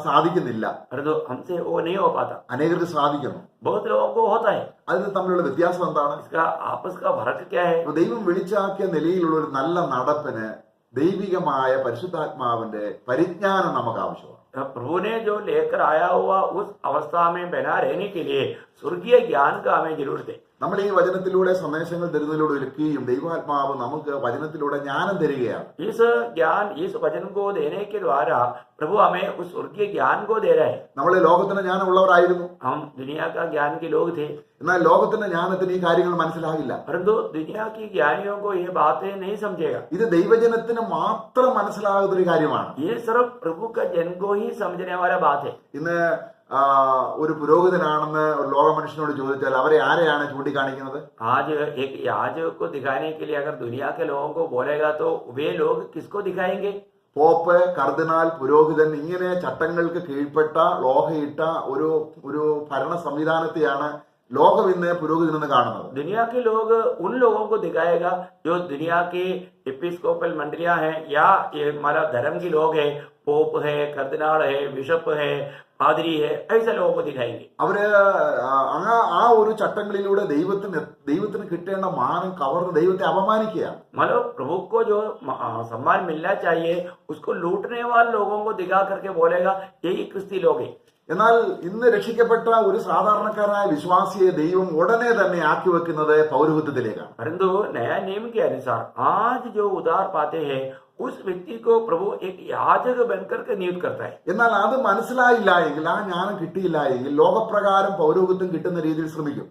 സാധിക്കുന്നില്ല. परंतु हमसे वो नहीं हो पाता, അനേകർക്ക് സാധിക്കുന്നു. बहुत लोगों को होता है। അതിന് തമ്മിലുള്ള വ്യത്യാസം എന്താണ്? इसका आपस का फर्क क्या है? ദൈവം വിളിച്ചാക്കിയ നിലയിലുള്ള ഒരു നല്ല നടപ്പിന് ദൈവികമായ പരിശുദ്ധാത്മാവിന്റെ പരിജ്ഞാനം നമുക്ക് ആവശ്യമാണ്. प्रभु ने जो लेकर आया हुआ उस अवस्था में बना रहने के लिए स्वर्गीय ज्ञान का हमें जरूरत है। നമ്മൾ ഈ വചനത്തിലൂടെ സന്ദേശങ്ങൾ തരുന്നതിലൂടെ ഒരുക്കുകയും ദൈവാത്മാവ് നമുക്ക് വചനത്തിലൂടെ ജ്ഞാനം തരികയാണ്. इस ज्ञान इस वचन को देने के द्वारा प्रभु हमें उस स्वर्गीय ज्ञान को दे रहा है। നമ്മൾ ലോകത്തിന് ജ്ഞാനമുള്ളവരായിരുന്നു, हम दुनिया का ज्ञान के लोग थे, എന്നാൽ ലോകത്തിന്റെ ജ്ഞാനത്തിന് ഈ കാര്യങ്ങൾ മനസ്സിലാകില്ല. परंतु दुनिया की ज्ञानियों को ये बातें नहीं समझेगा। ഇത് ദൈവജനത്തിന് മാത്രം മനസ്സിലാകുന്ന ഒരു കാര്യമാണ്. ये सिर्फ प्रभु का जन को ही समझने वाला बात है। ഇന്ന് ഒരു പുരോഹിതനാണെന്ന് ഒരു ലോക മനുഷ്യനോട് ചോദിച്ചാൽ അവരെ ആരെയാണ് ചൂണ്ടിക്കാണിക്കുന്നത്? आज एक याजक को दिखाने के लिए अगर दुनिया के लोगों को बोलेगा तो वे लोग किसको दिखाएंगे? പോപ്പ്, കർദിനാൾ, പുരോഹിതൻ, ഇങ്ങനെ ചട്ടങ്ങൾക്ക് കീഴ്പ്പെട്ട ലോഹയിട്ട ഒരു ഭരണ സംവിധാനത്തെയാണ് ലോകം ഇന്ന് പുരോഹിതനെന്ന് കാണുന്നത്. दुनिया के लोग उन लोगों को दिखाएगा जो दुनिया की एपिस्कोपल मंडलियां हैं या ये हमारा धर्म के लोग हैं, पोप है, कर्दिनाल है, बिशप है, पादरी है, ऐसे लोगों को दिखाएंगे। അവര് ആ ഒരു ചട്ടങ്ങളിലൂടെ ദൈവത്തിന് കിട്ടേണ്ട മാനം കവർന്ന് ദൈവത്തെ അപമാനിക്കുകയാണ്. मतलब प्रभु को जो सम्मान मिलना चाहिए उसको लूटने वाले लोगों को दिखा करके बोलेगा यही क्रिस्ती लोग हैं। എന്നാൽ ഇന്ന് രക്ഷിക്കപ്പെട്ട ഒരു സാധാരണക്കാരനായ വിശ്വാസിയെ ദൈവം ഉടനെ തന്നെ ആക്കി വെക്കുന്നത് പൗരോഹിത്യത്തിലേക്കാണ്. परंतु नया नियम के अनुसार आज जो उद्धार पाते हैं उस व्यक्ति को प्रभु एक याजक बनकर के नियुक्त करता है। എന്നാൽ അത് മനസ്സിലായില്ല എങ്കിൽ, ആ ജ്ഞാനം കിട്ടിയില്ല എങ്കിൽ ലോകപ്രകാരം പൗരോഹിത്യം കിട്ടുന്ന രീതിയിൽ ശ്രമിക്കും.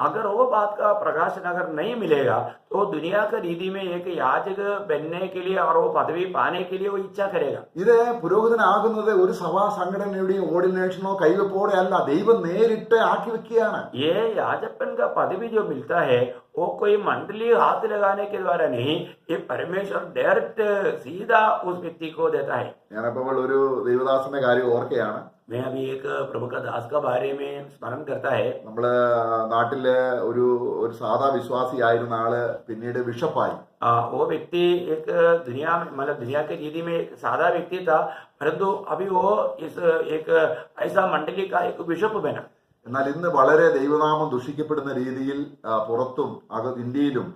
अगर वो बात का प्रकाशन अगर नहीं मिलेगा तो दुनिया का रीति में एक याजक बनने के लिए और वो पदवी पाने के लिए वो इच्छा करेगा। ഇത് പുരോഹിതനാകുന്നത് ഒരു സഭാ സംഘടനയുടെയും ഓർഡിനേഷനോ കൈവപ്പോടെ അല്ല, ദൈവം നേരിട്ട് ആക്കി വെക്കുകയാണ്. ये याजकपन का पदवी जो मिलता है वो कोई मंडली हाथ लगाने के द्वारा नहीं, ये परमेश्वर डायरेक्ट सीधा उस व्यक्ति को देता है। ഞാനപ്പോൾ ഒരു ദൈവദാസന്റെ കാര്യം ഓർക്കുകയാണ്. मैं अभी एक प्रभु का दास का बारे में स्मरण करता है। നമ്മള് നാട്ടിലെ ഒരു സാധാ വിശ്വാസിയായിരുന്ന ആള് പിന്നീട് ബിഷപ്പായി. वो व्यक्ति एक दुनिया में मतलब दुनिया के रीति में एक सादा व्यक्ति था, परंतु अभी वो इस एक ऐसा मंडली का एक बिशप बना। എന്നാൽ ഇന്ന് വളരെ ദൈവനാമം ദുഷിക്കപ്പെടുന്ന രീതിയിൽ പുറത്തും ഇന്ത്യയിലും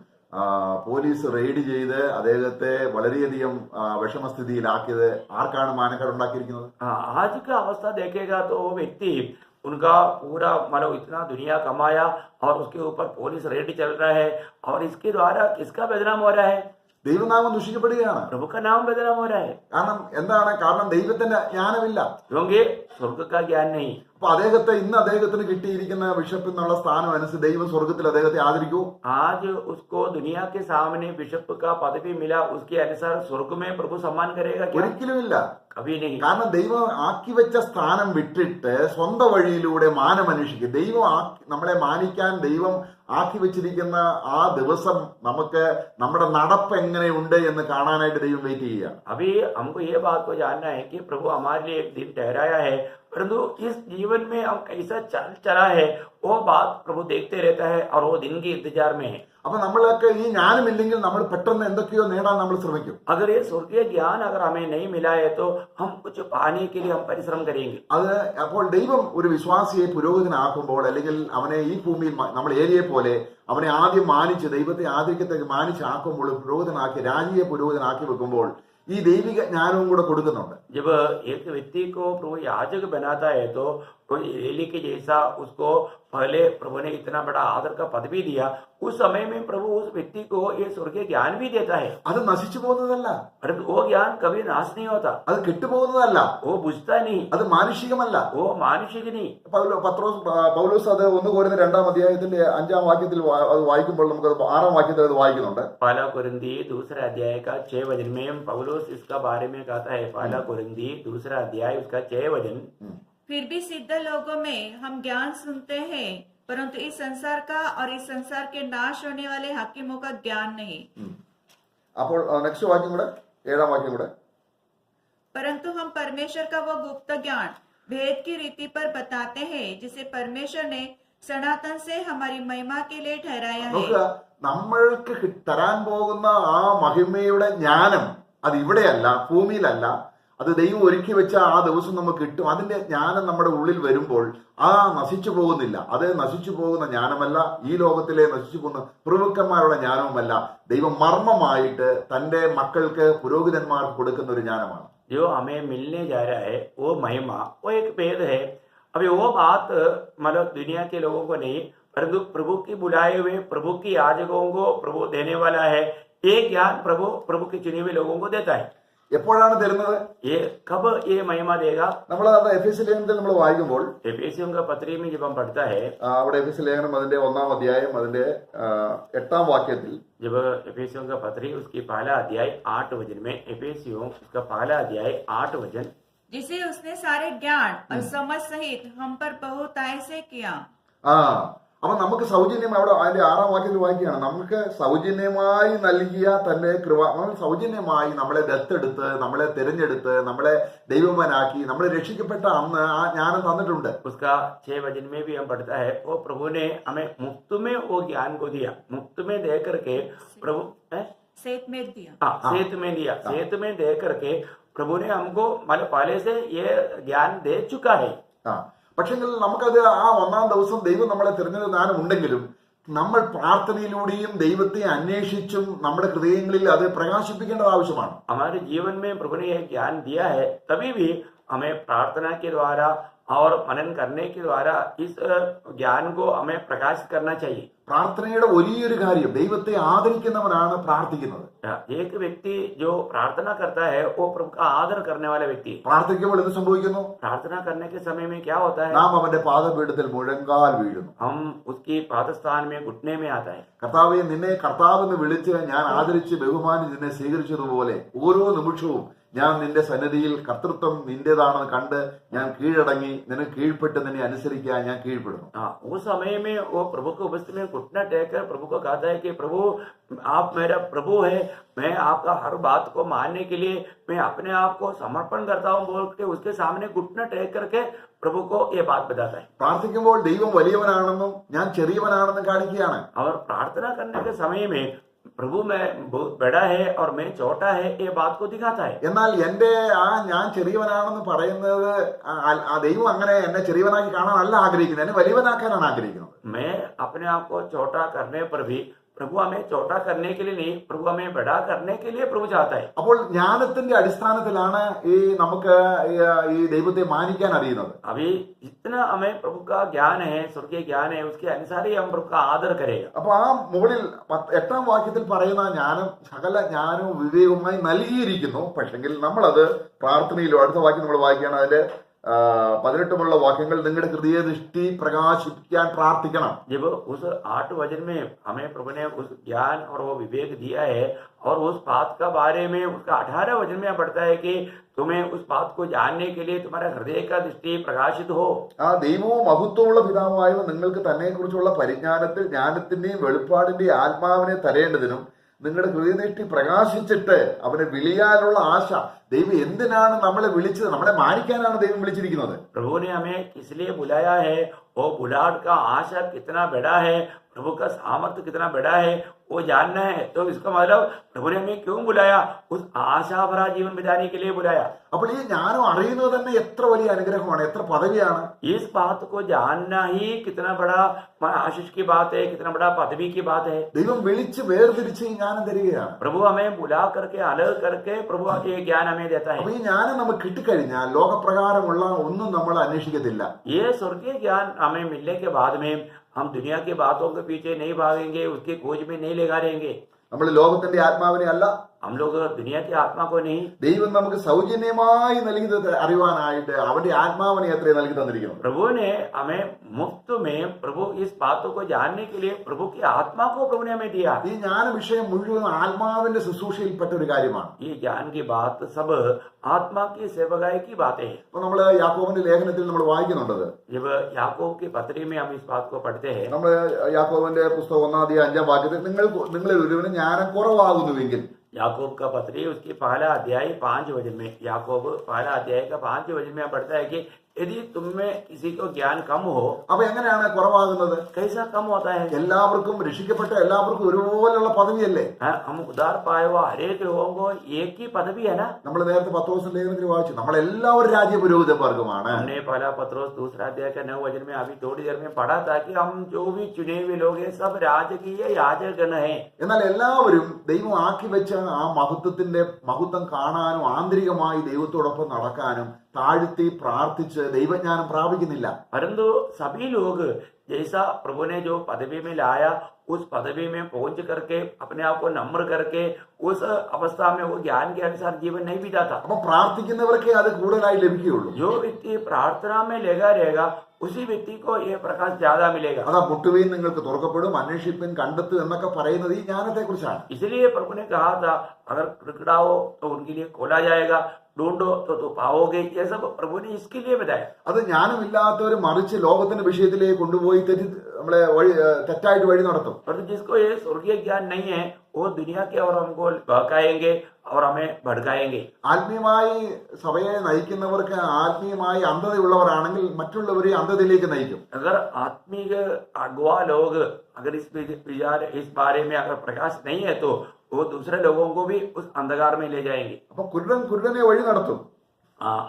പോലീസ് റെയ്ഡ് ചെയ്ത് അദ്ദേഹത്തെ വളരെയധികം വിഷമസ്ഥിതിയിലാക്കിയത് ആർക്കാണ് മാനക്കേട് ഉണ്ടാക്കിയിരിക്കുന്നത്? आज का अवस्था देखेगा तो वो व्यक्ति उनका पूरा मतलब इतना दुनिया कमाया और उसके ऊपर पुलिस रेड चल रहा है और इसके द्वारा किसका बदनाम हो रहा है? ദൈവനാമം ദുഷിക്കപ്പെടുകയാണ്. प्रभु का नाम बदनाम हो रहा है। കാരണം ദൈവത്തിന്റെ ജ്ഞാനമില്ല, क्योंकि स्वर्ग का ज्ञान नहीं। അപ്പൊ അദ്ദേഹത്തിന് കിട്ടിയിരിക്കുന്ന ബിഷപ്പ് എന്നുള്ള സ്ഥാനം അനുസരിച്ച് ദൈവം സ്വർഗത്തിൽ അദ്ദേഹത്തെ ആദരിക്കൂ? आज उसको दुनिया के सामने बिशप का पदवी मिला, उसके अनुसार स्वर्ग में प्रभु सम्मान करेगा क्या? ഒരിക്കലുമില്ല. कभी नहीं। കാരണം ദൈവം ആക്കി വെച്ച സ്ഥാനം വിട്ടിട്ട് സ്വന്തം വഴിയിലൂടെ മാനം അന്വേഷിക്കും. നമ്മളെ മാനിക്കാൻ ദൈവം ആക്കി വെച്ചിരിക്കുന്ന ആ ദിവസം നമുക്ക് നമ്മുടെ നടപ്പ് എങ്ങനെയുണ്ട് എന്ന് കാണാനായിട്ട് ദൈവം വെയിറ്റ് ചെയ്യുക. अभी हमको ये बात को जानना है कि प्रभु हमारे लिए एक दिन ठहराया है परंतु इस जीवन में हम कैसा चला है वो बात प्रभु देखते रहता है और वो दिन के इंतजार में है। അപ്പൊ നമ്മളൊക്കെ ഈ ജ്ഞാനമില്ലെങ്കിൽ നമ്മൾ പെട്ടെന്ന് എന്തൊക്കെയോ നേടാൻ നമ്മൾ ശ്രമിക്കും. अगर ये स्वर्गीय ज्ञान अगर हमें नहीं मिला है तो हम कुछ पाने के लिए हम परिश्रम करेंगे. അത് അപ്പോൾ ദൈവം ഒരു വിശ്വാസിയെ പുരോഹിതനാക്കുമ്പോൾ അല്ലെങ്കിൽ അവനെ ഈ ഭൂമിയിൽ നമ്മൾ ഏരിയയെ പോലെ അവനെ ആദ്യം മാനിച്ച് ദൈവത്തെ ആദരിക്കത്തേക്ക് മാനിച്ചാക്കുമ്പോൾ പുരോഹിതനാക്കി രാജീയ പുരോഹിതനാക്കി വെക്കുമ്പോൾ ഈ ദൈവിക ജ്ഞാനവും കൂടെ കൊടുക്കുന്നുണ്ട്. जब एक व्यक्ति को प्रभु याजक बनाता है तो एली के जैसा उसको पहले प्रभु ने इतना बड़ा आदर का पद भी दिया. उस समय में प्रभु उस व्यक्ति को ये स्वर्गीय ज्ञान भी देता है. അത് നശിച്ചു പോകുന്നതല്ല, परंतु वो ज्ञान कभी नाश नहीं होता, അത് കെട്ടുപോകുന്നതല്ല, वो बुझता नहीं, അത് മാനുഷികമല്ല. वो मानुषिक नहीं. പൗലോസ് അത് 1 കൊരിന്ത്യർ 2 അധ്യായത്തിന്റെ 5 വാക്യത്തിൽ അത് വായിക്കുമ്പോൾ നമുക്ക് 6 വാക്യത്തിൽ അത് വായിക്കുന്നുണ്ട്. पहला कुरिन्दी 2 अध्याय का 6 वचन में पौलुस इसका बारे में कहता है. पहला कुरिन्दी 2 अध्याय उसका 6 वचन. फिर भी सिद्ध लोगों में हम ज्ञान सुनते हैं, परंतु इस संसार का और इस संसार के नाश होने वाले हाकिमों का ज्ञान नहीं. അപ്പോൾ നെക്സ്റ്റ് വാക്യം കൂടെ 7 വാക്യം കൂടെ. परंतु हम परमेश्वर का वो गुप्त ज्ञान भेद की रीति पर बताते हैं, जिसे परमेश्वर ने सनातन से हमारी महिमा के लिए ठहराया है. നോക്കുക, നമ്മൾക്ക് തരാൻ പോകുന്ന ആ മഹിമയുടെ ജ്ഞാനം അത് ഇവിടെയല്ല, ഭൂമിയിലല്ല, അത് ദൈവം ഒരുക്കി വെച്ച ആ ദിവസം നമുക്ക് കിട്ടും. അതിന്റെ ജ്ഞാനം നമ്മുടെ ഉള്ളിൽ വരുമ്പോൾ ആ നശിച്ചു പോകുന്നില്ല. അത് നശിച്ചു പോകുന്ന ജ്ഞാനമല്ല, ഈ ലോകത്തിലെ നശിച്ചു പോകുന്ന പ്രഭുക്കന്മാരുടെ ജ്ഞാനവുമല്ല. ദൈവം മർമ്മമായിട്ട് തന്റെ മക്കൾക്ക് പുരോഹിതന്മാർക്ക് കൊടുക്കുന്ന ഒരു ജ്ഞാനമാണ്. जो हमें मिलने जा रहा है वो महिमा, वो एक भेद है. अभी वो बात मतलब दुनिया के लोगों को नहीं, परंतु प्रभु की बुलाए हुए प्रभु की याजकों को प्रभु देने वाला है. ये ज्ञान प्रभु के चुने हुए लोगों को देता है. എപ്പോഴാണ് തരുന്നത്? ये कब ये महिमा देगा? നമ്മൾ എഫേസ്യ ലേഖനത്തിൽ നമ്മൾ വായിക്കുമ്പോൾ एफेसियों का पत्री में जब हम पढ़ता है, അവിടെ എഫേസ്യ ലേഖനം അതിന്റെ 1 അധ്യായം അതിന്റെ 8 വാക്യത്തിൽ जब एफेसियों का पत्री उसकी पहला अध्याय 8 वचन में, एफेसियों उसका पहला अध्याय 8 वचन, जिसे उसने सारे ज्ञान और समझ सहित हम पर बहुताय से किया. അപ്പൊ നമുക്ക് സൗജന്യം അവിടെ അതിന്റെ 6 വാക്യത്തിൽ വായിക്കുകയാണ്. നമുക്ക് സൗജന്യമായി നൽകിയ തന്റെ കൃപ, സൗജന്യമായി നമ്മളെ ദത്തെടുത്ത് നമ്മളെ തിരഞ്ഞെടുത്ത് നമ്മളെ ദൈവമാനാക്കി നമ്മളെ രക്ഷിക്കപ്പെട്ട അന്ന് ആ ജ്ഞാനം തന്നിട്ടുണ്ട്. उसका 6 वचन में भी हम पढ़ता है, वो प्रभु ने हमें मुफ्त में वो ज्ञान को दिया. मुफ्त में दे करके प्रभु सेत में दिया. सेत में दिया. सेत में दे करके प्रभु ने हमको मतलब पहले से ये ज्ञान दे चुका है. പക്ഷെങ്കിൽ നമുക്കത് ആ 1-ാം ദിവസം ദൈവം നമ്മളെ തിരഞ്ഞെടുത്ത ജ്ഞാനം ഉണ്ടെങ്കിലും നമ്മൾ പ്രാർത്ഥനയിലൂടെയും ദൈവത്തെ അന്വേഷിച്ചും നമ്മുടെ ഹൃദയങ്ങളിൽ അത് പ്രകാശിപ്പിക്കേണ്ടത് ആവശ്യമാണ്. हमारे जीवन में प्रभु ने यह ज्ञान दिया है, तभी भी हमें प्रार्थना के द्वारा और मनन करने के द्वारा इस ज्ञान को हमें प्रकाशित करना चाहिए. പ്രാർത്ഥനയുടെ വലിയൊരു കാര്യം, ദൈവത്തെ ആദരിക്കുന്നവനാണ് പ്രാർത്ഥിക്കുന്നത്. एक व्यक्ति जो प्रार्थना करता है वो प्रभु का आदर करने वाला व्यक्ति. പ്രാർത്ഥിക്കുമ്പോൾ എന്ത് സംഭവിക്കുന്നു? प्रार्थना करने के समय में क्या होता है? നാം അവന്റെ പാദപീഠത്തിൽ മുഴങ്കാൽ വീഴുന്നു. हम उसकी पादस्थान में घुटने में आता है. കർത്താവെ, നിന്നെ കർത്താവെന്ന് വിളിച്ച് ഞാൻ ആദരിച്ച് ബഹുമാനിച്ച് നിന്നെ സ്വീകരിച്ചതുപോലെ ഓരോ നിമിഷവും ഞാൻ നിന്റെ സന്നിധിയിൽ കർത്തൃത്വം നിന്റേതാണെന്ന് കണ്ട് ഞാൻ കീഴടങ്ങി നിനക്ക് കീഴ്പ്പെട്ട് നിന്നെ അനുസരിക്കാൻ ഞാൻ കീഴ്പ്പെടുന്നു. उस समय में वो प्रभु को उपस्थिति में घुटना टेककर प्रभु को कहता है कि प्रभु आप मेरा प्रभु है, मैं आपका हर बात को मानने के लिए मैं अपने आप को समर्पण करता हूँ बोल के उसके सामने घुटना टेक करके प्रभु को ये बात बताता है. പ്രാർത്ഥിക്കുമ്പോൾ ദൈവം വലിയവനാണെന്നും ഞാൻ ചെറിയവനാണെന്നും കാണിക്കുകയാണ്. और प्रार्थना करने के समय में प्रभु मैं बहुत बड़ा है और मैं छोटा है ये बात को दिखाता है. എന്നാൽ എന്റെ ഞാൻ ചെറിയവനാണെന്ന് പറയുന്നത് ആ ദൈവം അങ്ങനെ എന്നെ ചെറിയവനാക്കി കാണാനല്ല ആഗ്രഹിക്കുന്നത്, എന്നെ വലിയവനാക്കാനാണ് ആഗ്രഹിക്കുന്നത്. मैं अपने आप को छोटा करने पर भी प्रभु हमें छोटा करने के लिए नहीं, प्रभु हमें बड़ा करने के लिए प्रभु चाहता है. അപ്പോൾ ജ്ഞാനത്തിന്റെ അടിസ്ഥാനത്തിലാണ് ഈ നമുക്ക് ഈ ദൈവത്തെ മാനിക്കാൻ അറിയുന്നത്. अभी जितना हमें प्रभु का ज्ञान है, स्वर्गीय ज्ञान है, उसके अनुसार ही हम प्रभु का आदर करेगा. അപ്പൊ ആ മുകളിൽ 8-ാം വാക്യത്തിൽ പറയുന്ന ജ്ഞാനം സകല ജ്ഞാനവും വിവേകവുമായി നൽകിയിരിക്കുന്നു. പക്ഷെങ്കിൽ നമ്മളത് പ്രാർത്ഥനയിലും, അടുത്ത വാക്യം നമ്മൾ വായിക്കുകയാണ്, അതിന്റെ 18 വാക്യങ്ങൾ നിങ്ങളുടെ ഹൃദയ ദൃഷ്ടി പ്രകാശിപ്പിക്കാൻ പ്രാർത്ഥിക്കണം. जब उस 8 वचन में हमें प्रभु ने उस ज्ञान और वो विवेक दिया है और उस बात का बारे में उसका 18 वचन में पढ़ता है कि तुम्हें उस बात को जानने के लिए तुम्हारा हृदय का दृष्टि प्रकाशित हो. ആ ദൈവവും മഹത്വമുള്ള പിതാവായ നിങ്ങൾക്ക് തന്നെ കുറിച്ചുള്ള പരിജ്ഞാനത്തിൽ ജ്ഞാനത്തിന്റെയും വെളിപ്പാടിന്റെയും ആത്മാവിനെ തരേണ്ടതിനും നിങ്ങളുടെ ഹൃദയനെറ്റി പ്രകാശിച്ചിട്ട് അവനെ വിളിയാനുള്ള ആശ. ദൈവം എന്തിനാണ് നമ്മളെ വിളിച്ചത്? നമ്മളെ മാനിക്കാനാണ് ദൈവം വിളിച്ചിരിക്കുന്നത്. प्रभु ने हमें इसलिए बुलाया है, वो बुलाहट का आशा कितना बड़ा है, प्रभु का सामर्थ्य कितना बड़ा है वो जानना है. तो इसका मतलब प्रभु ने हमें क्यों बुलाया? उस आशा भरा जीवन बिताने के लिए बुलाया. അപ്പോൾ ഈ ജ്ഞാനം അറിയുന്നത് തന്നെ എത്ര വലിയ അനുഗ്രഹമാണ്, എത്ര പദവിയാണ്. इस बात को जानना ही कितना बड़ा आशीष की बात है, कितना बड़ा पदवी की बात है. ദൈവം വിളിച്ച് വേർതിരിച്ച് ഈ ജ്ഞാനം തരികയാണ്. प्रभु हमें बुला करके अलग करके प्रभु ये ज्ञान हमें देता है. അപ്പൊ ഈ ജ്ഞാനം നമുക്ക് കിട്ടിക്കഴിഞ്ഞാൽ ലോകപ്രകാരമുള്ള ഒന്നും നമ്മൾ അന്വേഷിക്കത്തില്ല. ये स्वर्गीय ज्ञान हमें मिलने के बाद में हम दुनिया की बातों के पीछे नहीं भागेंगे, उसकी खोज में नहीं लगा रहेंगे. നമ്മൾ ലോകത്തിന്റെ ആത്മാവിനെ അല്ല, हम लोग दुनिया की आत्मा को नहीं, ദൈവം നമുക്ക് സൗജന്യമായി നൽകിയത് അറിയുവാനായിട്ട് അവന്റെ ആത്മാവിനെ എത്ര നൽകി തന്നിരിക്കുന്നു. प्रभु ने हमें मुफ्त में प्रभु इस बातों को जानने के लिए प्रभु की आत्मा को प्रभु ने हमें दिया. ഈ ജ്ഞാന വിഷയം മുഴുവൻ ആത്മാവിന്റെ ശുശ്രൂഷയിൽപ്പെട്ട ഒരു കാര്യമാണ്. ये ज्ञान की बात सब आत्मा की सेवकाई की बातें हैं. അപ്പൊ നമ്മള് യാക്കോബിന്റെ ലേഖനത്തിൽ നമ്മൾ വായിക്കുന്നുണ്ടത്. जब याकूब की पत्री में हम इस बात को पढ़ते हैं, നമ്മൾ യാക്കോബിന്റെ പുസ്തകം 1-5 നിങ്ങളിൽ ഒരുവന് ജ്ഞാനം കുറവാകുന്നുവെങ്കിൽ, याकूब का पत्री उसकी पहला अध्याय 5 वचन में, याकूब पहला अध्याय का 5 वचन में पढ़ता है कि यदि तुम में किसी को ज्ञान कम हो. അപ്പൊ എങ്ങനെയാണ് കുറവാകുന്നത്? कैसा कम होता है? എല്ലാവർക്കും രക്ഷിക്കപ്പെട്ട എല്ലാവർക്കും ഒരുപോലുള്ള പദവിയല്ലേ? हम उदार पाए हुआ हरेक लोगों को एक ही पदवी है ना. നമ്മൾ നേരത്തെ 10 ദിവസം ലേഖനത്തിൽ വായിച്ചു, നമ്മളെല്ലാവരും രാജ്യപുരോഹിത വർഗമാണ്. हमने पहला पत्रोस 2 अध्याय का 9 वचन में अभी थोड़ी देर में पढ़ा था कि हम जो भी चुने हुए लोग हैं सब राजकीय याजकगण हैं. എന്നാൽ എല്ലാവരും ദൈവം ആക്കി വെച്ച ആ മഹത്വം കാണാനും ആന്തരികമായി ദൈവത്തോടൊപ്പം നടക്കാനും താഴ്ത്തി പ്രാർത്ഥിച്ച് ദൈവജ്ഞാനം പ്രാപിക്കുന്നില്ല. परंतु सभी लोग जैसा प्रभु ने जो पदवी में लाया उस पदवी में पहुंच करके अपने आप को नम्र करके उस अवस्था में वो ज्ञान के अनुसार जीवन नहीं बिताता. അപ്പൊ പ്രാർത്ഥിക്കുന്നവർക്കേ അത് കൂടുതലായി ലഭിക്കുകയുള്ളൂ. जो व्यक्ति प्रार्थना में लगा रहेगा उसी व्यक्ति को ये प्रकाश ज्यादा मिलेगा. അതാ മുട്ടുവീൻ നിങ്ങൾക്ക് തുറക്കപ്പെടും, അന്വേഷിപ്പിൻ കണ്ടെത്തു എന്നൊക്കെ പറയുന്നത് ഈ ജ്ഞാനത്തെ കുറിച്ചാണ്. इसलिए प्रभु ने कहा था अगर खड़खड़ाओ तो उनके लिए खोला जाएगा, ढूंढो तो पाओगे. ये सब प्रभु ने इसके लिए बताया. അത് ജ്ഞാനമില്ലാത്തവർ മറിച്ച് ലോകത്തിന്റെ വിഷയത്തിലേക്ക് കൊണ്ടുപോയി നമ്മളെ തെറ്റായിട്ട് വഴി നടത്തും. परंतु जिसको ये स्वर्गीय ज्ञान नहीं है वो दुनिया के और हमको बहकाएंगे और हमें भड़काएंगे. ആത്മീയമായി സഭയെ നയിക്കുന്നവർക്ക് ആത്മീയമായി അന്ധതയുള്ളവരാണെങ്കിൽ മറ്റുള്ളവരെ അന്ധതയിലേക്ക് നയിക്കും. अगर आत्मिक अगुवा लोग अगर इस बारे में अगर प्रकाश नहीं है तो वो दूसरे लोगों को भी उस अंधकार में ले जाएंगे. അപ്പൊ കുരുടനെ വഴി നടത്തും.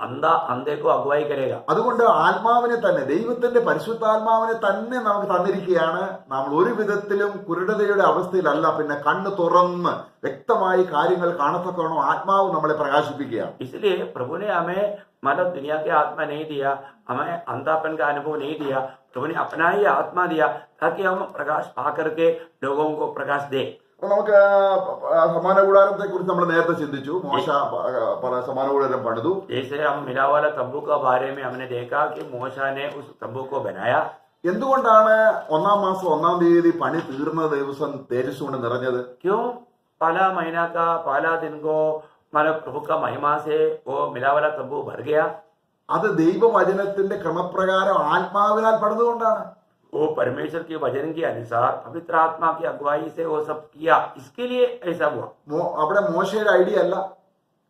अंधा अंधे को अगुवाई करेगा. അതുകൊണ്ട് ആത്മാവിനെ തന്നെ, ദൈവത്തിന്റെ പരിശുദ്ധാത്മാവിനെ തന്നെ നമുക്ക് തന്നിരിക്കുകയാണ്. നമ്മൾ ഒരു വിധത്തിലും കുരുടതയുടെ അവസ്ഥയിലല്ല, പിന്നെ കണ്ണ് തുറന്ന് വ്യക്തമായി കാര്യങ്ങൾ കാണത്തക്കവണ്ണം ആത്മാവ് നമ്മളെ പ്രകാശിപ്പിക്കുകയാണ്. इसलिए प्रभु ने हमें मतलब दुनिया के आत्मा नहीं दिया, हमें अंधापन का अनुभव नहीं दिया. प्रभु ने अपना ही आत्मा दिया ताकि हम प्रकाश पा करके लोगों को प्रकाश दे. അപ്പൊ നമുക്ക് സമാന കൂടാരത്തെ കുറിച്ച് നമ്മൾ നേരത്തെ ചിന്തിച്ചു. മോശ സമാന കൂടാരം പണിതു. जैसे हम मिला वाला तंबू के बारे में हमने देखा कि मूसा ने उस तंबू को बनाया. എന്തുകൊണ്ടാണ് 1 മാസം 1 തീയതി പണി തീർന്ന ദിവസം തേജസ് കൊണ്ട് നിറഞ്ഞത്? क्यों पहला महीना का पहला दिन को मतलब प्रभु का महिमा से वो मिला वाला तंबू भर गया? അത് ദൈവവചനത്തിന്റെ ക്രമപ്രകാരം ആത്മാവിനാൽ പണിതുകൊണ്ടാണ്. वो परमेश्वर के वचन के अनुसार पवित्र आत्मा की अगुवाई से वो सब किया, इसके लिए ऐसा हुआ. അവിടെ മോശയുടെ ഐഡിയ അല്ല,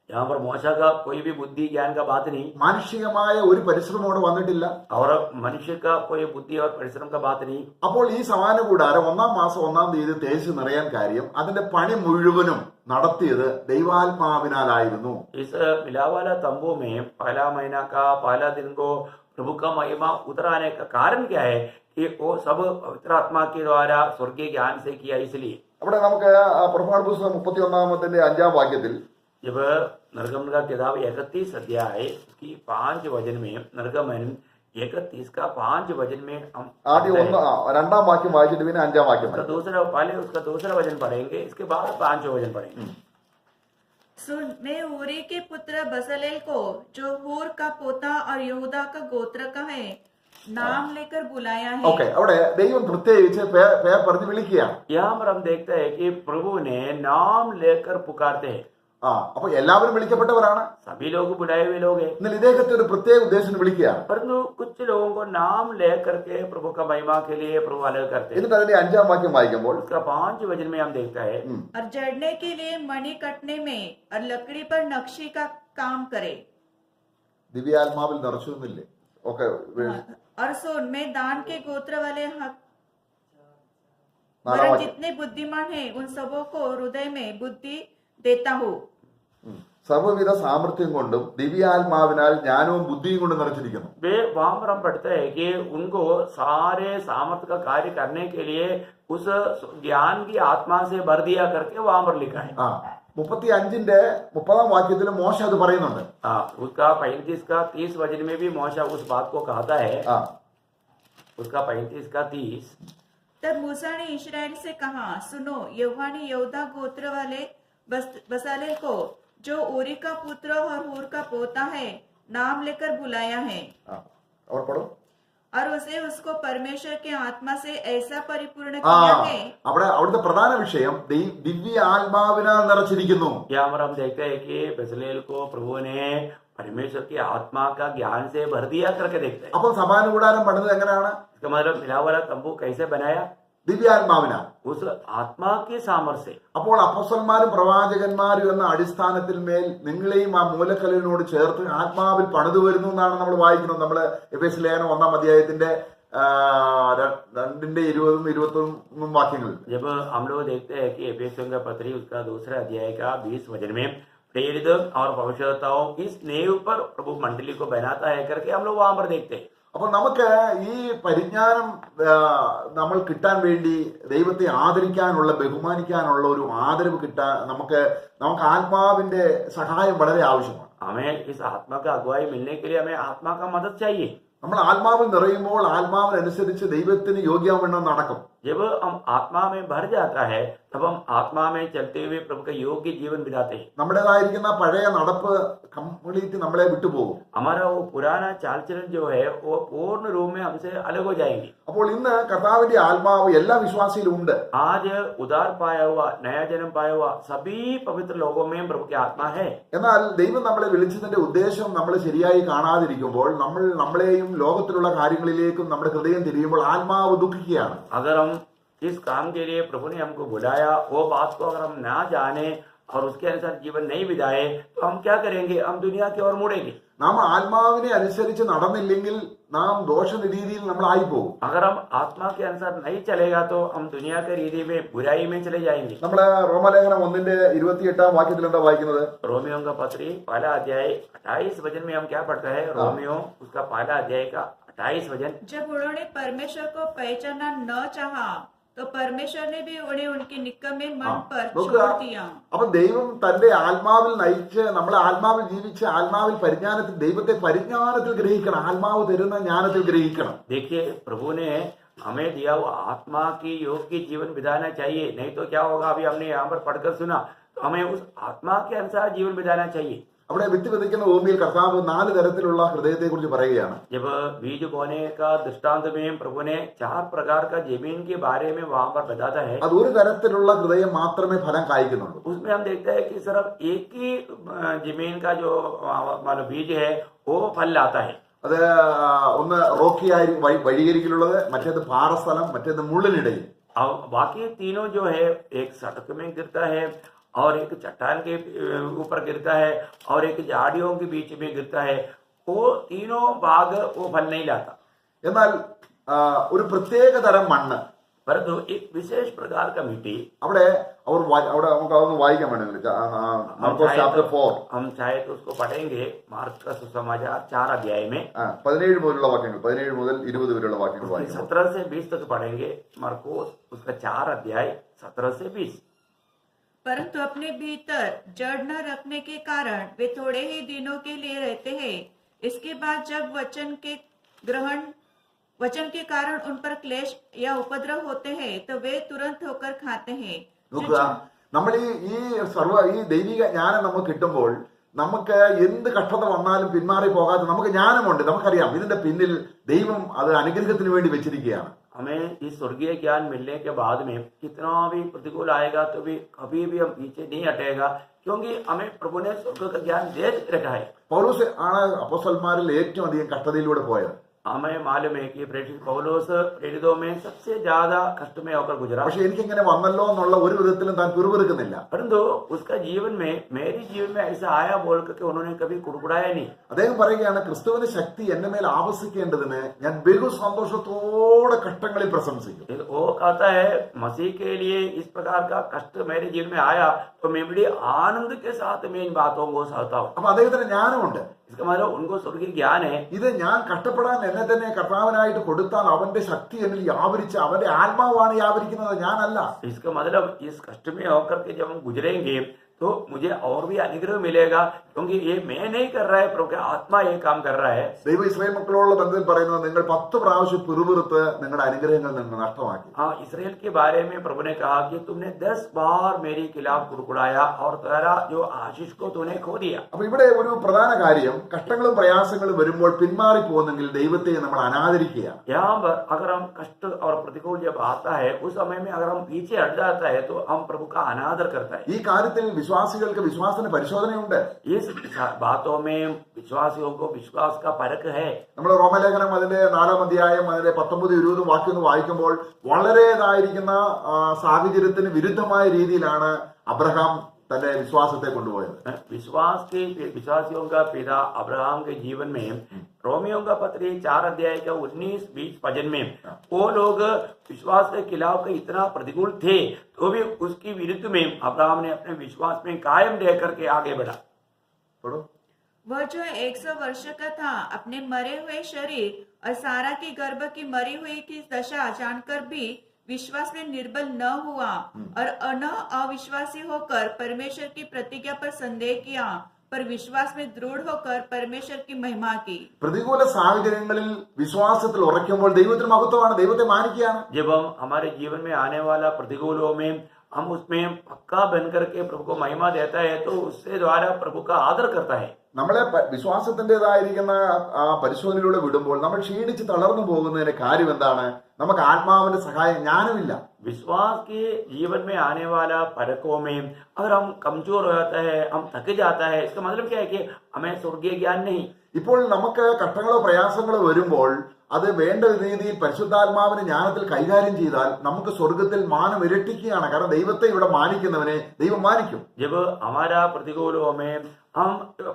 यहाँ पर मूसा का कोई भी बुद्धि ज्ञान का बात नहीं, മാനുഷികമായ ഒരു പരിശ്രമം അവിടെ വന്നിട്ടില്ല. और मनुष्य का कोई बुद्धि और परिश्रम का बात नहीं. അപ്പോൾ ഈ സമാന കൂടാരം 1 മാസം 1 തീയതി തേജസ് നിറയാൻ കാര്യം അതിന്റെ പണി മുഴുവനും നടത്തിയത് ദൈവാത്മാവിനാലായിരുന്നു. इस मिला वाला तंबू में पहला महीना का पहला दिन को प्रभु का महिमा उतर आने का कारण क्या है कि वो सब पवित्र आत्मा के द्वारा स्वर्गीय ज्ञान से किया. इसलिए അവിടെ നമുക്ക് പുറപ്പാട് പുസ്തകം 31-ന്റെ 5-ാം വാക്യത്തിൽ जब नरगमन का किताब 31 अध्याय उसकी 5 वचन में, नरगमन 31 का 5 वचन में हम ആദ്യം 2-ാം വാക്യം വായിച്ചിട്ട് പിന്നെ 5-ാം വാക്യം उसका दूसरा वचन पढ़ेंगे, इसके बाद 5 वचन पढ़ेंगे. ने ऊरी के पुत्र बसलेल को, जो हूर का पोता और यहूदा का गोत्र का है, नाम लेकर बुलाया है. ഓക്കെ, അവിടെ ദൈവം പ്രത്യേകിച്ച് പേർ പറഞ്ഞ് വിളിക്കുകയാണ്. यहाँ पर हम देखते हैं कि प्रभु ने नाम लेकर पुकारते हैं. അപ്പൊ എല്ലാവരും വിളിക്കപ്പെട്ടവരാണ്. सभी लोग बुलाए हुए लोग हैं, എന്നാൽ ഇദ്ദേഹത്തെ ഒരു പ്രത്യേക ഉദ്ദേശത്തിന് വിളിക്കുകയാണ്. परंतु कुछ लोगों को नाम ले करके प्रभु का महिमा के लिए प्रभु अलग करते हैं. എന്നിട്ട് അതിന്റെ 5-ാം വാക്യം വായിക്കുമ്പോൾ उसका 5 वचन में हम देखता है, और जड़ने के लिए मणि कटने में और लकड़ी पर नक्शी का काम करे ദിവ്യാത്മാവിൽ നിറച്ചു എന്നില്ലേ ഒക്കെ और सो उनमें दान के गोत्र वाले हक 4-ാം वरन വാക്യം. जितने बुद्धिमान हैं उन सबों को हृदय में बुद्धि देता हूँ സർവ്വവിധ സാമർഥ്യം കൊണ്ടും ദിവ്യാത്മാവിനാൽ ജ്ഞാനവും ബുദ്ധിയും കൊണ്ടും നിറച്ചിരിക്കുന്നു. वे वहां पर हम पढ़ते हैं कि उनको सारे सामर्थ्य का कार्य करने के लिए उस ज्ञान की आत्मा से भर दिया करके वहां पर लिखा है. 35-ന്റെ 30-ാം വാക്യത്തിൽ മോശ അത് പറയുന്നുണ്ട്. उसका 35 का 30 वचन में भी मौसा उस बात को कहता है. उसका 35 का 30. तब मूसा ने इस्राएल से कहा, सुनो, यहोवा ने यहूदा गोत्र वाले बसालेल को, जो ऊरी का पुत्र और हूर का पोता है, नाम लेकर बुलाया है അവർ പഠോ और उसे उसको परमेश्वर के आत्मा से ऐसा परिपूर्ण किया है. അവിടുത്തെ പ്രധാന വിഷയം ദിവ്യ ആത്മാവിനാൽ നിറച്ചിരിക്കുന്നു. यहाँ पर हम देखते हैं कि बसलेल को प्रभु ने परमेश्वर की आत्मा का ज्ञान से भर दिया करके देखते हैं. അപ്പം സമാന കൂടാരം പണിത് എങ്ങനെയാണ്? इसका मतलब मिला वाला तंबू कैसे बनाया? ദിവ്യാത്മാവിനാൽ, उस आत्मा के सामर्थ्य से. അപ്പോൾ അപ്പോസ്തലന്മാരും പ്രവാചകന്മാരും എന്ന അടിസ്ഥാനത്തിൽ മേൽ നിങ്ങളെയും ആ മൂലക്കല്ലിനോട് ചേർത്ത് ആത്മാവിൽ പണിതു വരുന്നു എന്നാണ് നമ്മൾ വായിക്കുന്നത്. നമ്മൾ എഫേസ്യ ലേഖനം 1-ാം അധ്യായത്തിന്റെ 2-20 വാക്യങ്ങളിൽ. जब हम लोग देखते हैं कि एफेसियों का पत्री उसका 2 अध्याय का 20 वचन में प्रेरित और भविष्यवक्ताओं इस नींव पर प्रभु मंडली को बनाता है करके हम लोग वहां पर देखते हैं. അപ്പൊ നമുക്ക് ഈ പരിജ്ഞാനം നമ്മൾ കിട്ടാൻ വേണ്ടി ദൈവത്തെ ആദരിക്കാനുള്ള, ബഹുമാനിക്കാനുള്ള ഒരു ആദരവ് കിട്ടാൻ നമുക്ക് ആത്മാവിന്റെ സഹായം വളരെ ആവശ്യമാണ്. हमें इस आत्मा का अगुवाई मिलने के लिए हमें आत्मा का मदद चाहिए. നമ്മൾ ആത്മാവിൽ നിറയുമ്പോൾ ആത്മാവിനനുസരിച്ച് ദൈവത്തിന് യോഗ്യമെന്ന് നടക്കും. जब हम आत्मा में भर जाता है तब हम आत्मा में चलते हुए प्रभु का योग्य जीवन बिताते हैं. നമ്മുടേതായിരിക്കുന്ന പഴയ നടപ്പ് കംപ്ലീറ്റ് നമ്മളെ വിട്ടുപോകും. हमारा वो पुराना चाल चलन जो है वो पूर्ण रूप में हमसे अलग हो जाएंगे. അപ്പോൾ ഇന്ന് കർത്താവിന്റെ ആത്മാവ് എല്ലാ വിശ്വാസിയിലും ഉണ്ട്. आज उदार पाया हुआ, नया जन्म पाया हुआ सभी पवित्र लोगों में प्रभु की आत्मा है. എന്നാൽ ദൈവം നമ്മളെ വിളിച്ചതിന്റെ ഉദ്ദേശം നമ്മൾ ശരിയായി കാണാതിരിക്കുമ്പോൾ നമ്മളെയും ലോകത്തിലുള്ള കാര്യങ്ങളിലേക്കും നമ്മുടെ ഹൃദയം തിരിയുമ്പോൾ ആത്മാവ് ദുഃഖിക്കുകയാണ്. अगर हम इस काम के लिए प्रभु ने हमको बुलाया वो बात को अगर हम ना जाने और उसके अनुसार जीवन नहीं बिताए तो हम क्या करेंगे? हम दुनिया की ओर मुड़ेंगे. നാം ആത്മാവിനെ അനുസരിച്ച് നടന്നില്ലെങ്കിൽ നാം ദോഷരീതിയിൽ നമ്മൾ ആയിപ്പോകും. अगर हम आत्मा के अनुसार नहीं चलेगा तो हम दुनिया के रीति में बुराई में चले जाएंगे. നമ്മള് റോമാലേഖനം 1-ന്റെ 28-ാം വാക്യത്തിൽ എന്താ വായിക്കുന്നത്? रोमियो का पत्री 1 अध्याय 28 वचन में हम क्या पढ़ते हैं? रोमियो उसका 1 अध्याय का 28 वचन. जब उन्होंने परमेश्वर को पहचानना न चाहा तो परमेश्वर ने भी उन्हें उनके निकम्मे मन पर छोड़ दिया. അപ്പൊ ദൈവം തന്റെ ആത്മാവിൽ നയിച്ച് നമ്മളെ ആത്മാവിൽ ജീവിച്ച് ആത്മാവിൽ പരിജ്ഞാനത്തിൽ ദൈവത്തെ പരിജ്ഞാനത്തിൽ ഗ്രഹിക്കണം. ആത്മാവ് തരുന്ന ജ്ഞാനത്തിൽ ഗ്രഹിക്കണം. देखिए प्रभु ने हमें दिया हुआ आत्मा की योग्य जीवन बिताना चाहिए. नहीं तो क्या होगा? अभी हमने यहाँ पर पढ़कर सुना. तो हमें उस आत्मा के अनुसार जीवन बिताना चाहिए. അവിടെ വിത്ത് വിതയ്ക്കുന്ന ഭൂമിയിൽ കർത്താവ് 4 തരത്തിലുള്ള ഹൃദയത്തെ കുറിച്ച് പറയുകയാണ്. जब बीज बोने का दृष्टांत में प्रभु ने 4 प्रकार का जमीन के बारे में वहां पर बताता है. അത് ഒരു തരത്തിലുള്ള ഹൃദയം മാത്രമേ ഫലം കായ്ക്കുന്നുള്ളൂ. उसमें हम देखते हैं कि सिर्फ एक ही जमीन का जो मानो बीज है वो फल लाता है. അത് ഒന്ന് റോക്കിയായി വഴികരിക്കലുള്ളത്, മറ്റേത് പാറസ്ഥലം, മറ്റേത് മുള്ളിനിടയിൽ. अब बाकी तीनों जो है एक सड़क में गिरता है और एक चट्टान के ऊपर गिरता है और एक झाड़ियों के बीच में गिरता है. वो तीनों भाग वो फल नहीं लाता. എന്നാൽ ഒരു പ്രത്യേക തരം മണ്ണ്, परंतु एक विशेष प्रकार का मिट्टी, അവിടെ നമുക്ക് അതൊന്ന് വായിക്കാൻ വേണമെങ്കിൽ ചാപ്റ്റർ 4 हम चाहे तो उसको पढ़ेंगे. मार्क का सुसमाचार 4 अध्याय में 17 മുതലുള്ള വാക്യങ്ങൾ, 17 മുതൽ 20 വരെയുള്ള വാക്യങ്ങൾ വായിക്കാം. 17 से 20 तक पढ़ेंगे. मार्कोस उसका 4 अध्याय 17 से 20. परंतु अपने भीतर जड़ न रखने के कारण वे थोड़े ही दिनों के लिए रहते हैं. इसके बाद जब वचन के कारण उन पर क्लेश या उपद्रव होते हैं तो वे तुरंत होकर खाते हैं. നോക്കുക, നമ്മൾ ഈ ദൈവിക ജ്ഞാനം നമുക്ക് കിട്ടുമ്പോൾ നമുക്ക് എന്ത് കഷ്ടത വന്നാലും പിന്മാറി പോകാതെ നമുക്ക് ജ്ഞാനമുണ്ട്. നമുക്കറിയാം ഇതിന്റെ പിന്നിൽ ദൈവം അത് അനുഗ്രഹത്തിന് വേണ്ടി വെച്ചിരിക്കുകയാണ്. हमें इस स्वर्गीय ज्ञान मिलने के बाद में कितना भी प्रतिकूल आएगा तो भी कभी भी हम पीछे नहीं हटेगा, क्योंकि हमें प्रभु ने स्वर्ग का ज्ञान दे रखा है। പൗലോസ് ആണ് അപ്പോസ്തലന്മാരിൽ ഏറ്റവും അധികം കഷ്ടതയിലൂടെ പോയത്. हमें मालूम है कि प्रेरित पौलुस प्रेरितों में सबसे ज्यादा कष्ट में होकर गुजरा, പക്ഷെ എനിക്കിങ്ങനെ വന്നല്ലോ എന്നുള്ള ഒരു വിധത്തിലും താൻ പിറുപിറുക്കുന്നില്ല. परंतु उसका जीवन में, मेरे जीवन में ऐसा आया बोल करके उन्होंने कभी कुड़कुड़ाया नहीं। അദ്ദേഹം പറയുകയാണ്, ക്രിസ്തുവിന്റെ ശക്തി എന്റെ മേൽ ആവസിക്കേണ്ടതിന് ഞാൻ ബഹു സന്തോഷത്തോടെ കഷ്ടങ്ങളിൽ പ്രശംസിക്കും. वो कहता है मसीह के लिए इस प्रकार का कष्ट मेरे जीवन में आया तो मैं बड़ी आनंद के साथ में इन बातों को सहता हूँ। അപ്പൊ അദ്ദേഹത്തിന് ജ്ഞാനമുണ്ട്. इसका मतलब उनको स्वर्गीय ज्ञान है। ഇത് ഞാൻ കഷ്ടപ്പെടാൻ എന്നെ തന്നെ കർത്താവിനായിട്ട് കൊടുത്താൽ അവന്റെ ശക്തി എന്നിൽ വ്യാപരിച്ച് അവന്റെ ആത്മാവാണ് വ്യാപരിക്കുന്നത്, ഞാനല്ല. इसका मतलब इस कष्ट में होकर के जब हम गुजरेंगे तो मुझे और भी अनुग्रह मिलेगा, क्योंकि ये मैं नहीं कर रहा है, प्रभु का आत्मा ये काम कर रहा है। ദൈവ ഇസ്രായേൽ മക്കളോടുള്ള ബന്ധത്തിൽ പറയുന്നത്, നിങ്ങൾ 10 പ്രാവശ്യം പിറുപിറുത്ത് നിങ്ങളുടെ അനുഗ്രഹങ്ങൾ നിങ്ങൾ നഷ്ടമാക്കി. हाँ, इसराइल के बारे में प्रभु ने कहा कि तुमने 10 बार मेरे खिलाफ कुड़कुड़ाया और तेरा जो आशीष को तूने खो दिया। അപ്പൊ ഇവിടെ ഒരു പ്രധാന കാര്യം, കഷ്ടങ്ങളും പ്രയാസങ്ങളും വരുമ്പോൾ പിന്മാറി പോകുന്നെങ്കിൽ ദൈവത്തെ നമ്മൾ അനാദരിക്കുക. यहाँ पर अगर हम कष्ट और प्रतिकूल जब आता है उस समय में अगर हम पीछे हट जाता है तो हम प्रभु का अनादर करता है। ഈ കാര്യത്തിൽ വിശ്വാസികൾക്ക് വിശ്വാസത്തിന് പരിശോധനയുണ്ട്. इस बातों में विश्वासियों को विश्वास का परख है। നമ്മൾ റോമലേഖനം അതിന്റെ 4-ാം അധ്യായം അതിന്റെ 19-20 വാക്യം ഒന്ന് വായിക്കുമ്പോൾ വളരെതായിരിക്കുന്ന സാഹചര്യത്തിന് വിരുദ്ധമായ രീതിയിലാണ് അബ്രഹാം തന്റെ വിശ്വാസത്തെ കൊണ്ടുപോയത്. विश्वासियों का पिता अब्राहम के जीवन में रोमियों का पत्री 4 अध्याय का 19-20 वचन में वो लोग विश्वास के खिलाफ के इतना प्रतिकूल थे तो भी उसकी विरुद्ध में अब्राहम ने अपने विश्वास में कायम रह करके आगे बढ़ा। वह जो 100 वर्ष का था, अपने मरे हुए शरीर और सारा की गर्भ की मरी हुई की दशा जानकर भी विश्वास में निर्बल न हुआ और न अविश्वासी होकर परमेश्वर की प्रतिज्ञा पर संदेह किया, पर विश्वास में दृढ़ होकर परमेश्वर की महिमा की. പ്രതികൂല സാഹചര്യങ്ങളിൽ വിശ്വാസത്തിൽ ഉറയ്ക്കുമ്പോൾ ദൈവത്തിന് മഹത്വമാണ്, ദൈവത്തെ മാനിക്കുകയാണ്. जब हम हमारे जीवन में आने वाला प्रतिकूलों में हम उसमें पक्का बन करके प्रभु को महिमा देता है तो उससे द्वारा प्रभु का आदर करता है. നമ്മളെ വിശ്വാസത്തിൻ്റെതായിരിക്കുന്ന ആ പരിശോധനയിലൂടെ വിടുമ്പോൾ നമ്മൾ ക്ഷീണിച്ച് തളർന്നു പോകുന്നതിന്റെ കാര്യം എന്താണ്? നമുക്ക് ആത്മാവിന്റെ സഹായം, ജ്ഞാനമില്ല. विश्वास के जीवन में आने वाला परखों में अगर हम कमजोर हो जाता है, हम थक जाता है, इसका मतलब क्या है कि हमें स्वर्गीय ज्ञान नहीं. ഇപ്പോൾ നമുക്ക് കഷ്ടങ്ങളോ പ്രയാസങ്ങളോ വരുമ്പോൾ അത് വേണ്ട രീതിയിൽ പരിശുദ്ധാത്മാവിന്റെ ജ്ഞാനത്തിൽ കൈകാര്യം ചെയ്താൽ നമുക്ക് സ്വർഗത്തിൽ മാനം ഇരട്ടിക്കുകയാണ്. കാരണം ദൈവത്തെ ഇവിടെ മാനിക്കുന്നവനെ ദൈവം മാനിക്കും. जब हमारा प्रतिकूलों में हम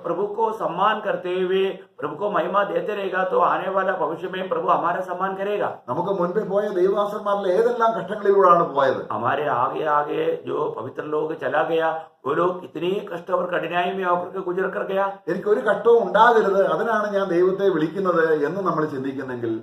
प्रभु को सम्मान करते हुए प्रभु को महिमा देते रहेगा तो आने वाला भविष्य में प्रभु हमारा सम्मान करेगा. നമുക്ക് മുൻപേ പോയ ദൈവദാസന്മാരിൽ ഏതെല്ലാം ഘട്ടങ്ങളിലൂടെയാണ് പോയത്? हमारे आगे आगे जो पवित्र लोग चला गया, वो लोग इतनी कष्ट और कठिनाई में होकर के गुजर कर गया. എനിക്ക് ഒരു ഘട്ടവും ഉണ്ടാകരുത്, അതിനാണ് ഞാൻ ദൈവത്തെ വിളിക്കുന്നത് എന്ന് നമ്മൾ ചിന്തിക്കുന്നെങ്കിൽ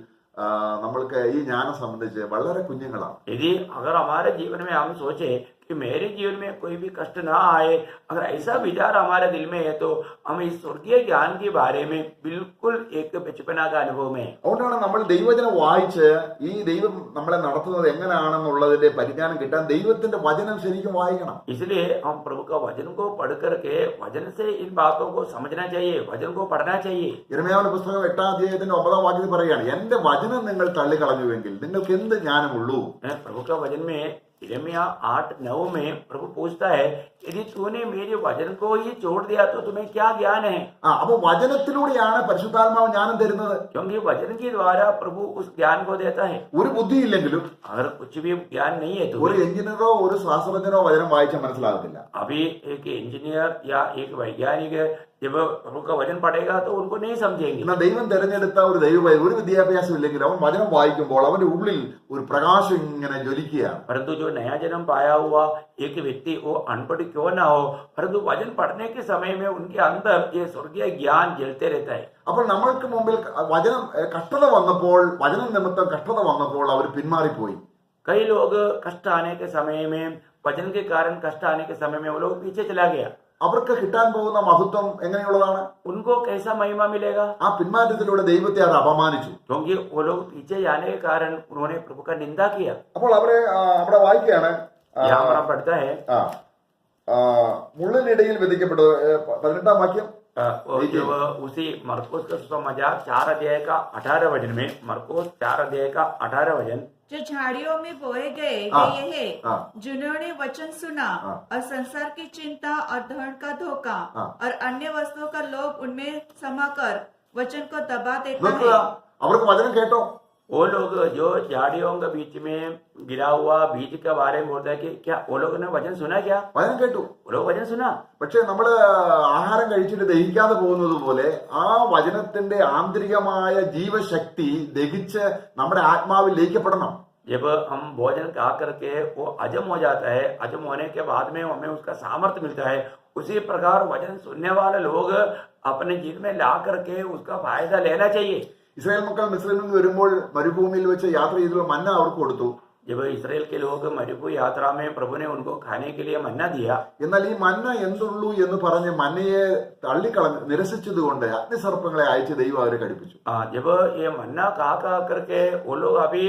നമ്മൾക്ക് ഈ ജ്ഞാനം സംബന്ധിച്ച് വളരെ കുഞ്ഞുങ്ങളാണ്. यदि अगर हमारे जीवन में हम सोचे कि मेरे जीवन में कोई भी कष्ट ना आए, अगर ऐसा विचार हमारे दिल में है तो हम इस स्वर्गीय ज्ञान के बारे में बिल्कुल एक बचपना का अनुभव में. അതുകൊണ്ടാണ് നമ്മൾ ദൈവവചനം വായിച്ച് ഈ ദൈവം നമ്മളെ നടത്തുന്നത് എങ്ങനെയാണെന്നുള്ളതിന്റെ പരിജ്ഞാനം കിട്ടാൻ ദൈവത്തിന്റെ വചനം ശരിക്കും വായിക്കണം. इसलिए हम प्रभु का वचन को पढ़ करके वचन से इन बातों को समझना चाहिए, वचन को पढ़ना चाहिए. യിരെമ്യാവിന്റെ പുസ്തകം 8-ാം അധ്യായത്തിന്റെ 9-ാം വാക്യത്തിൽ പറയുകയാണ്, എന്റെ വചനം നിങ്ങൾ തള്ളിക്കളഞ്ഞുവെങ്കിൽ നിങ്ങൾക്ക് എന്ത് ജ്ഞാനമുള്ളൂ? प्रभु का वचन में यिर्मयाह 8-9 में प्रभु पूछता है, यदि तूने मेरे वचन को ही छोड़ दिया तो तुम्हें क्या ज्ञान है? അപ്പൊ വചനത്തിലൂടെയാണ് പരിശുദ്ധാത്മാവ് ജ്ഞാനം തരുന്നത്. क्योंकि वचन के द्वारा प्रभु उस ज्ञान को देता है. ഒരു ബുദ്ധിയില്ലെങ്കിലും अगर कुछ भी ज्ञान नहीं है तो ഒരു എഞ്ചിനീയറോ ഒരു ശാസ്ത്രജ്ഞനോ വചനം വായിച്ചാൽ മനസ്സിലാകത്തില്ല. अभी एक इंजीनियर या एक वैज्ञानिक जब प्रभु का वचन पढ़ेगा तो उनको नहीं समझेंगे. എന്നാൽ ദൈവം തെരഞ്ഞെടുത്ത ഒരു ദൈവമായി ഒരു വിദ്യാഭ്യാസം ഇല്ലെങ്കിൽ അവൻ വചനം വായിക്കുമ്പോൾ അവന്റെ ഉള്ളിൽ ഒരു പ്രകാശം ഇങ്ങനെ ജ്വലിക്കുകയാണ്. परंतु जो नया जन्म पाया हुआ एक व्यक्ति वो अनपढ़ क्यों ना हो, परंतु वचन पढ़ने के समय में उनके अंदर ये स्वर्गीय ज्ञान जलते रहता है. അപ്പോൾ നമ്മൾക്ക് മുമ്പിൽ വചനം കഷ്ടത വന്നപ്പോൾ, വചനം നിമിത്തം കഷ്ടത വന്നപ്പോൾ അവർ പിന്മാറിപ്പോയി. कई लोग कष्ट आने के समय में, वचन के कारण कष्ट आने के समय में वो लोग पीछे चला गया. അവർക്ക് കിട്ടാൻ പോകുന്ന മഹത്വം എങ്ങനെയുള്ളതാണ്? उनको कैसा महिमा मिलेगा? ആ പിന്മാറ്റത്തിലൂടെ ദൈവത്തെ അവർ അപമാനിച്ചു. क्योंकि वो लोग पीछे जाने के कारण उन्होंने प्रभु का निंदा किया. അപ്പോൾ അവരെ അവിടെ വായിക്കുകയാണ്, यहाँ पर हम पढ़ता है മുള്ളിനിടയിൽ വിധിക്കപ്പെട്ടത് 18-ാം വാക്യം. और जब उसी मरकुस का सुसमाचार 4 अध्याय का 18 वचन में, मरकुस 4 अध्याय का 18 वचन, जो झाड़ियों में बोए गए हाँ, वे ये है हाँ, जिन्होंने वचन सुना हाँ, और संसार की चिंता और धन का धोखा हाँ, और अन्य वस्तुओं का लोभ उनमें समाकर वचन को दबा देता നോക്കുക, है। അവർക്ക് വചനം കേട്ടോ. वो लोग जो झाड़ियों के बीच में गिरा हुआ बीज के बारे में बोलता है कि क्या वो लोगों ने वचन सुना? क्या വചനം കേട്ടു. वो लोग वचन सुना? പക്ഷെ നമ്മള് ആഹാരം കഴിച്ചിട്ട് ദഹിക്കാതെ പോകുന്നത് പോലെ ആ വചനത്തിന്റെ ആന്തരികമായ ജീവശക്തി ദഹിച്ച് നമ്മുടെ ആത്മാവിൽ ലയിക്കപ്പെടണം. जब हम भोजन खा करके वो हजम हो जाता है, हजम होने के बाद में हमें उसका सामर्थ्य मिलता है, उसी प्रकार वचन सुनने वाले लोग अपने जीवन में ला करके उसका फायदा लेना चाहिए। ഇസ്രായേൽ മക്കൾ മിസ്രൈമിൽ നിന്ന് വരുമ്പോൾ മരുഭൂമിയിൽ വെച്ച് യാത്ര ചെയ്തുള്ള മന്ന അവർക്ക് കൊടുത്തു. जब इसराइल के लोग मरुभूमि यात्रा में प्रभु ने उनको खाने के लिए मन्ना दिया, എന്നാൽ ഈ മന്ന എന്തുള്ളൂ എന്ന് പറഞ്ഞ് മന്നയെ തള്ളിക്കളഞ്ഞ് നിരസിച്ചതുകൊണ്ട് അഗ്നിസർപ്പങ്ങളെ അയച്ച് ദൈവം അവരെ കടിപ്പിച്ചു. जब ये मन्ना खा करके वो लोग अभी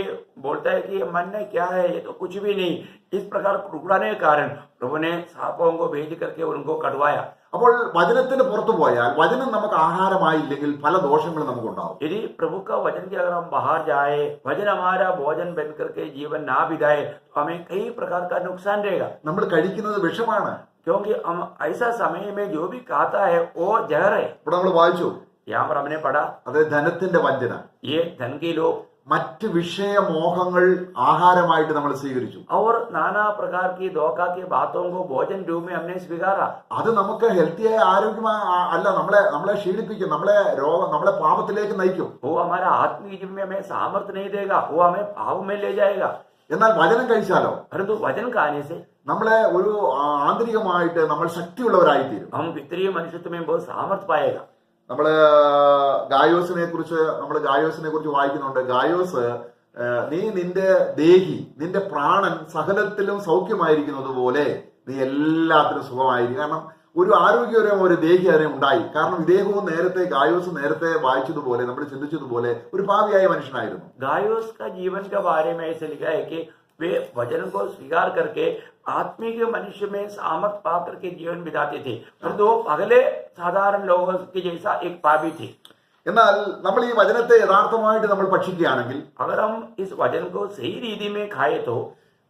बोलता है कि ये मन्ना क्या है, ये तो कुछ भी नहीं, इस प्रकार कुड़कुड़ाने के कारण प्रभु ने सांपों को भेज करके उनको कटवाया। അപ്പോൾ വചനത്തിന് പുറത്തു പോയാൽ വചനം നമുക്ക് ആഹാരമായില്ലെങ്കിൽ പല ദോഷങ്ങളും നമുക്കുണ്ടാവും. यदि प्रभु का वचन के अगर हम बाहर जाए, वचन हमारा भोजन बन करके जीवन ना बिताए, तो हमें कई प्रकार का नुकसान रहेगा, നമ്മൾ കഴിക്കുന്നത് വിഷമാണ്. क्योंकि हम ऐसा समय में जो भी खाता है वो जहर है। ഇവിടെ നമ്മൾ വായിച്ചു, यहाँ पर हमने पढ़ा അത് ധനത്തിന്റെ വഞ്ചന, ये धन की लोभ മറ്റ് വിഷയമോഹങ്ങൾ ആഹാരമായിട്ട് നമ്മൾ സ്വീകരിച്ചു. और नाना प्रकार की धोखा की बातों को भोजन रूप में हमने स्वीकारा। അത് നമുക്ക് ഹെൽത്തിയായ ആരോഗ്യമായ അല്ല, നമ്മളെ ക്ഷീണിപ്പിക്കും, നമ്മളെ പാപത്തിലേക്ക് നയിക്കും. वो हमारा आत्मिक जीवन में हमें सामर्थ्य नहीं देगा, वो हमें पाप में ले जाएगा। എന്നാൽ വചനം കഴിച്ചാലോ परंतु वचन खाने से നമ്മളെ ഒരു ആന്തരികമായിട്ട് നമ്മൾ ശക്തിയുള്ളവരായിത്തീരും. हम वित्तीय मनुष्यत्व में बहुत सामर्थ्य पाएगा। നമ്മള് ഗായോസിനെ കുറിച്ച് വായിക്കുന്നുണ്ട്. ഗായോസ്, നീ നിന്റെ ദേഹി, നിന്റെ പ്രാണൻ സകലത്തിലും സൗഖ്യമായിരിക്കുന്നത് പോലെ നീ എല്ലാത്തിലും സുഖമായിരിക്കും. കാരണം ഒരു ആരോഗ്യകരമായ ഒരു ദേഹി അതിനെ ഉണ്ടായി. കാരണം ഇദ്ദേഹവും ഗായോസ് നേരത്തെ വായിച്ചതുപോലെ, നമ്മൾ ചിന്തിച്ചതുപോലെ ഒരു പാപിയായ മനുഷ്യനായിരുന്നു. गायोस का जीवन के बारे में ऐसे लिखा है कि वे वचन को स्वीकार करके आत्मिक मनुष्य में सामर्थ पा करके जीवन बिताते थे, परंतु वो अगले साधारण लोगों के जैसा एक पापी थे। എന്നാൽ നമ്മൾ ഈ വചനത്തെ യഥാർത്ഥമായിട്ട് നമ്മൾ ഭക്ഷിക്കുകയാണെങ്കിൽ, अगर हम इस वचन को सही रीति में खाए तो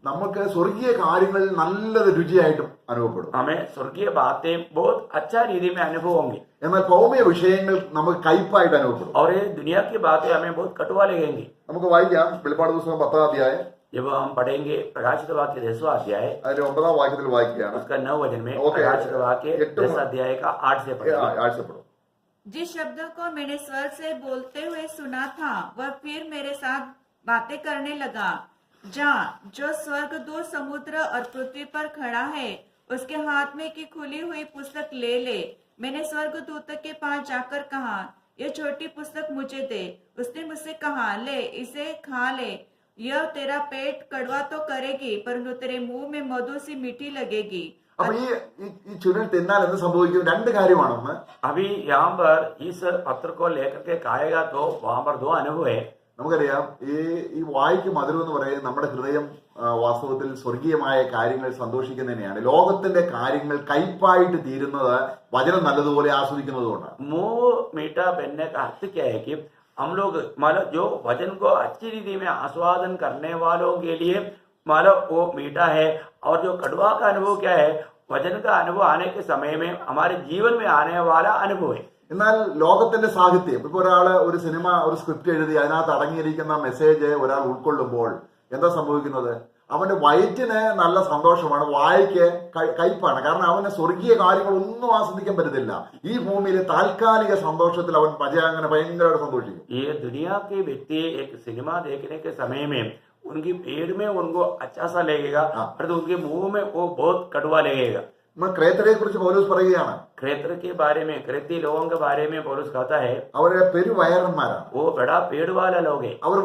നമുക്ക് സ്വർഗീയ കാര്യങ്ങൾ നല്ല രുചിയായിട്ടും അനുഭവപ്പെടും. हमें स्वर्गीय बातें बहुत अच्छा रीति में अनुभव होंगे, എന്നാൽ ഭൗമിക വിഷയങ്ങൾ നമുക്ക് കയ്പായിട്ട് അനുഭവപ്പെടും. और ये दुनिया की बातें हमें बहुत कटुआ लगेंगी। നമുക്ക് വായിക്കാം വെളിപ്പാട് പുസ്തകം 10-ാം അധ്യായം, जब हम पढ़ेंगे प्रकाशित वाक्य 10वां अध्याय, അതിന്റെ 9-ാം വാക്യത്തിൽ വായിക്കുകയാണ്. उसका 9 वचन में ओके। प्रकाशित वाक्य 10 अध्याय का 8 से पढ़ेंगे। ആഴ്ചപ്പെടും. जिस शब्दों को मैंने स्वर से बोलते हुए सुना था वह फिर मेरे साथ बातें करने लगा। जा, जो स्वर्गदूत समुद्र और पृथ्वी पर खड़ा है उसके हाथ में की खुली हुई पुस्तक ले ले। मैंने स्वर्गदूत के पास जाकर कहा, यह छोटी पुस्तक मुझे दे। उसने मुझसे कहा, ले इसे खा ले, यह तेरा पेट कड़वा तो करेगी परंतु तेरे मुंह में मधु सी मीठी लगेगी। അപ്പൊ ഈ ചുരുൾ തിന്നാൽ എന്ത് സംഭവിക്കും? രണ്ട് കാര്യമാണെന്ന്. अभी यहाँ पर इस पत्र को लेकर के खाएगा तो वहां पर 2 अनुभव है। നമുക്കറിയാം, ഈ വായിക്ക് മധുരം എന്ന് പറയുന്നത് നമ്മുടെ ഹൃദയം വാസ്തവത്തിൽ സ്വർഗീയമായ കാര്യങ്ങൾ സന്തോഷിക്കുന്നതിനെയാണ്. ലോകത്തിന്റെ കാര്യങ്ങൾ കയ്പായിട്ട് തീരുന്നത് വചനം നല്ലതുപോലെ ആസ്വദിക്കുന്നത് കൊണ്ടാണ്. मुंह मीठा पहनने का अर्थ क्या है कि हम लोग मतलब जो वचन को अच्छी रीति में आस्वादन करने वालों के लिए मतलब वो मीठा है, और जो कड़वा का अनुभव क्या है, वचन का अनुभव आने के समय में हमारे जीवन में आने वाला अनुभव है। എന്നാൽ ലോകത്തിന്റെ സാഹിത്യം, ഇപ്പൊ ഒരു സിനിമ ഒരു സ്ക്രിപ്റ്റ് എഴുതി അതിനകത്ത് അടങ്ങിയിരിക്കുന്ന മെസ്സേജ് ഒരാൾ ഉൾക്കൊള്ളുമ്പോൾ എന്താ സംഭവിക്കുന്നത്? അവന്റെ വയറ്റിന് നല്ല സന്തോഷമാണ്, വായിക്ക് കയ്പാണ്. കാരണം അവന് സ്വർഗീയ കാര്യങ്ങൾ ഒന്നും ആസ്വദിക്കാൻ പറ്റത്തില്ല. ഈ ഭൂമിയിലെ താൽക്കാലിക സന്തോഷത്തിൽ അവൻ അങ്ങനെ ഭയങ്കരമായിട്ട് സന്തോഷിക്കും. ये दुनिया के व्यक्ति एक सिनेमा देखने के समय में उनकी पेट में उनको अच्छा सा लगेगा, परंतु उनके मुंह में वो बहुत कड़वा लगेगा। ക്രേത്തരെ കുറിച്ച് പൗലോസ് പറയുകയാണ്, क्रेतर के बारे में, क्रेती लोगों के बारे में पौलुस कहता है അവര് പെരുവയറന്മാരാണ്. वो बड़ा पेड़ वाला लोग है। അവർ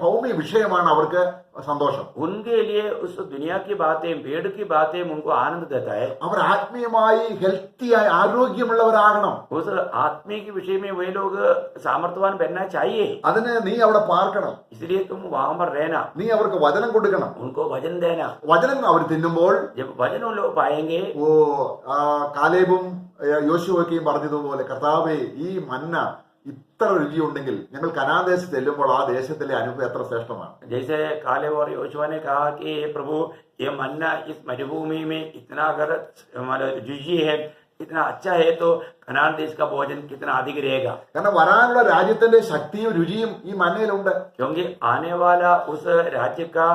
ഭൗമിക വിഷയമാണ് അവർക്ക് സന്തോഷം. उनके लिए उस दुनिया की बातें, पेड़ की बातें उनको आनंद देता है। അവർ ആത്മീയമായി ഹെൽത്തിയായി ആരോഗ്യമുള്ളവരാകണം. उस आत्मिक विषय में वे लोग सामर्थ्यवान बनना चाहिए। അതിന് നീ അവിടെ പാർക്കണം, इसलिए तुम वहां पर रहना, നീ അവർക്ക് വചനം കൊടുക്കണം. उनको वचन देना। വചനം അവർ തിന്നുമ്പോൾ जब वचन उन लोग पाएंगे, കാലേബും യോശുവയ്ക്കും പറഞ്ഞതുപോലെ, കർത്താവേ, ഈ മന്ന ഇത്ര രുചിയുണ്ടെങ്കിൽ ഞങ്ങൾ കനാൻ ദേശത്ത് ചെല്ലുമ്പോൾ ആ ദേശത്തിലെ അനുഭവം എത്ര ശ്രേഷ്ഠമാണ്. जैसे कालेब और योशुआ ने कहा कि हे प्रभु, ये मन्ना इस मरुभूमि में इतना अगर रुचि है, इतना अच्छा है, तो कनान देश का भोजन कितना अधिक रहेगा. കാരണം വരാനുള്ള രാജ്യത്തിന്റെ ശക്തിയും രുചിയും ഈ മന്നയിലുണ്ട്. क्योंकि आने वाला उस राज्य का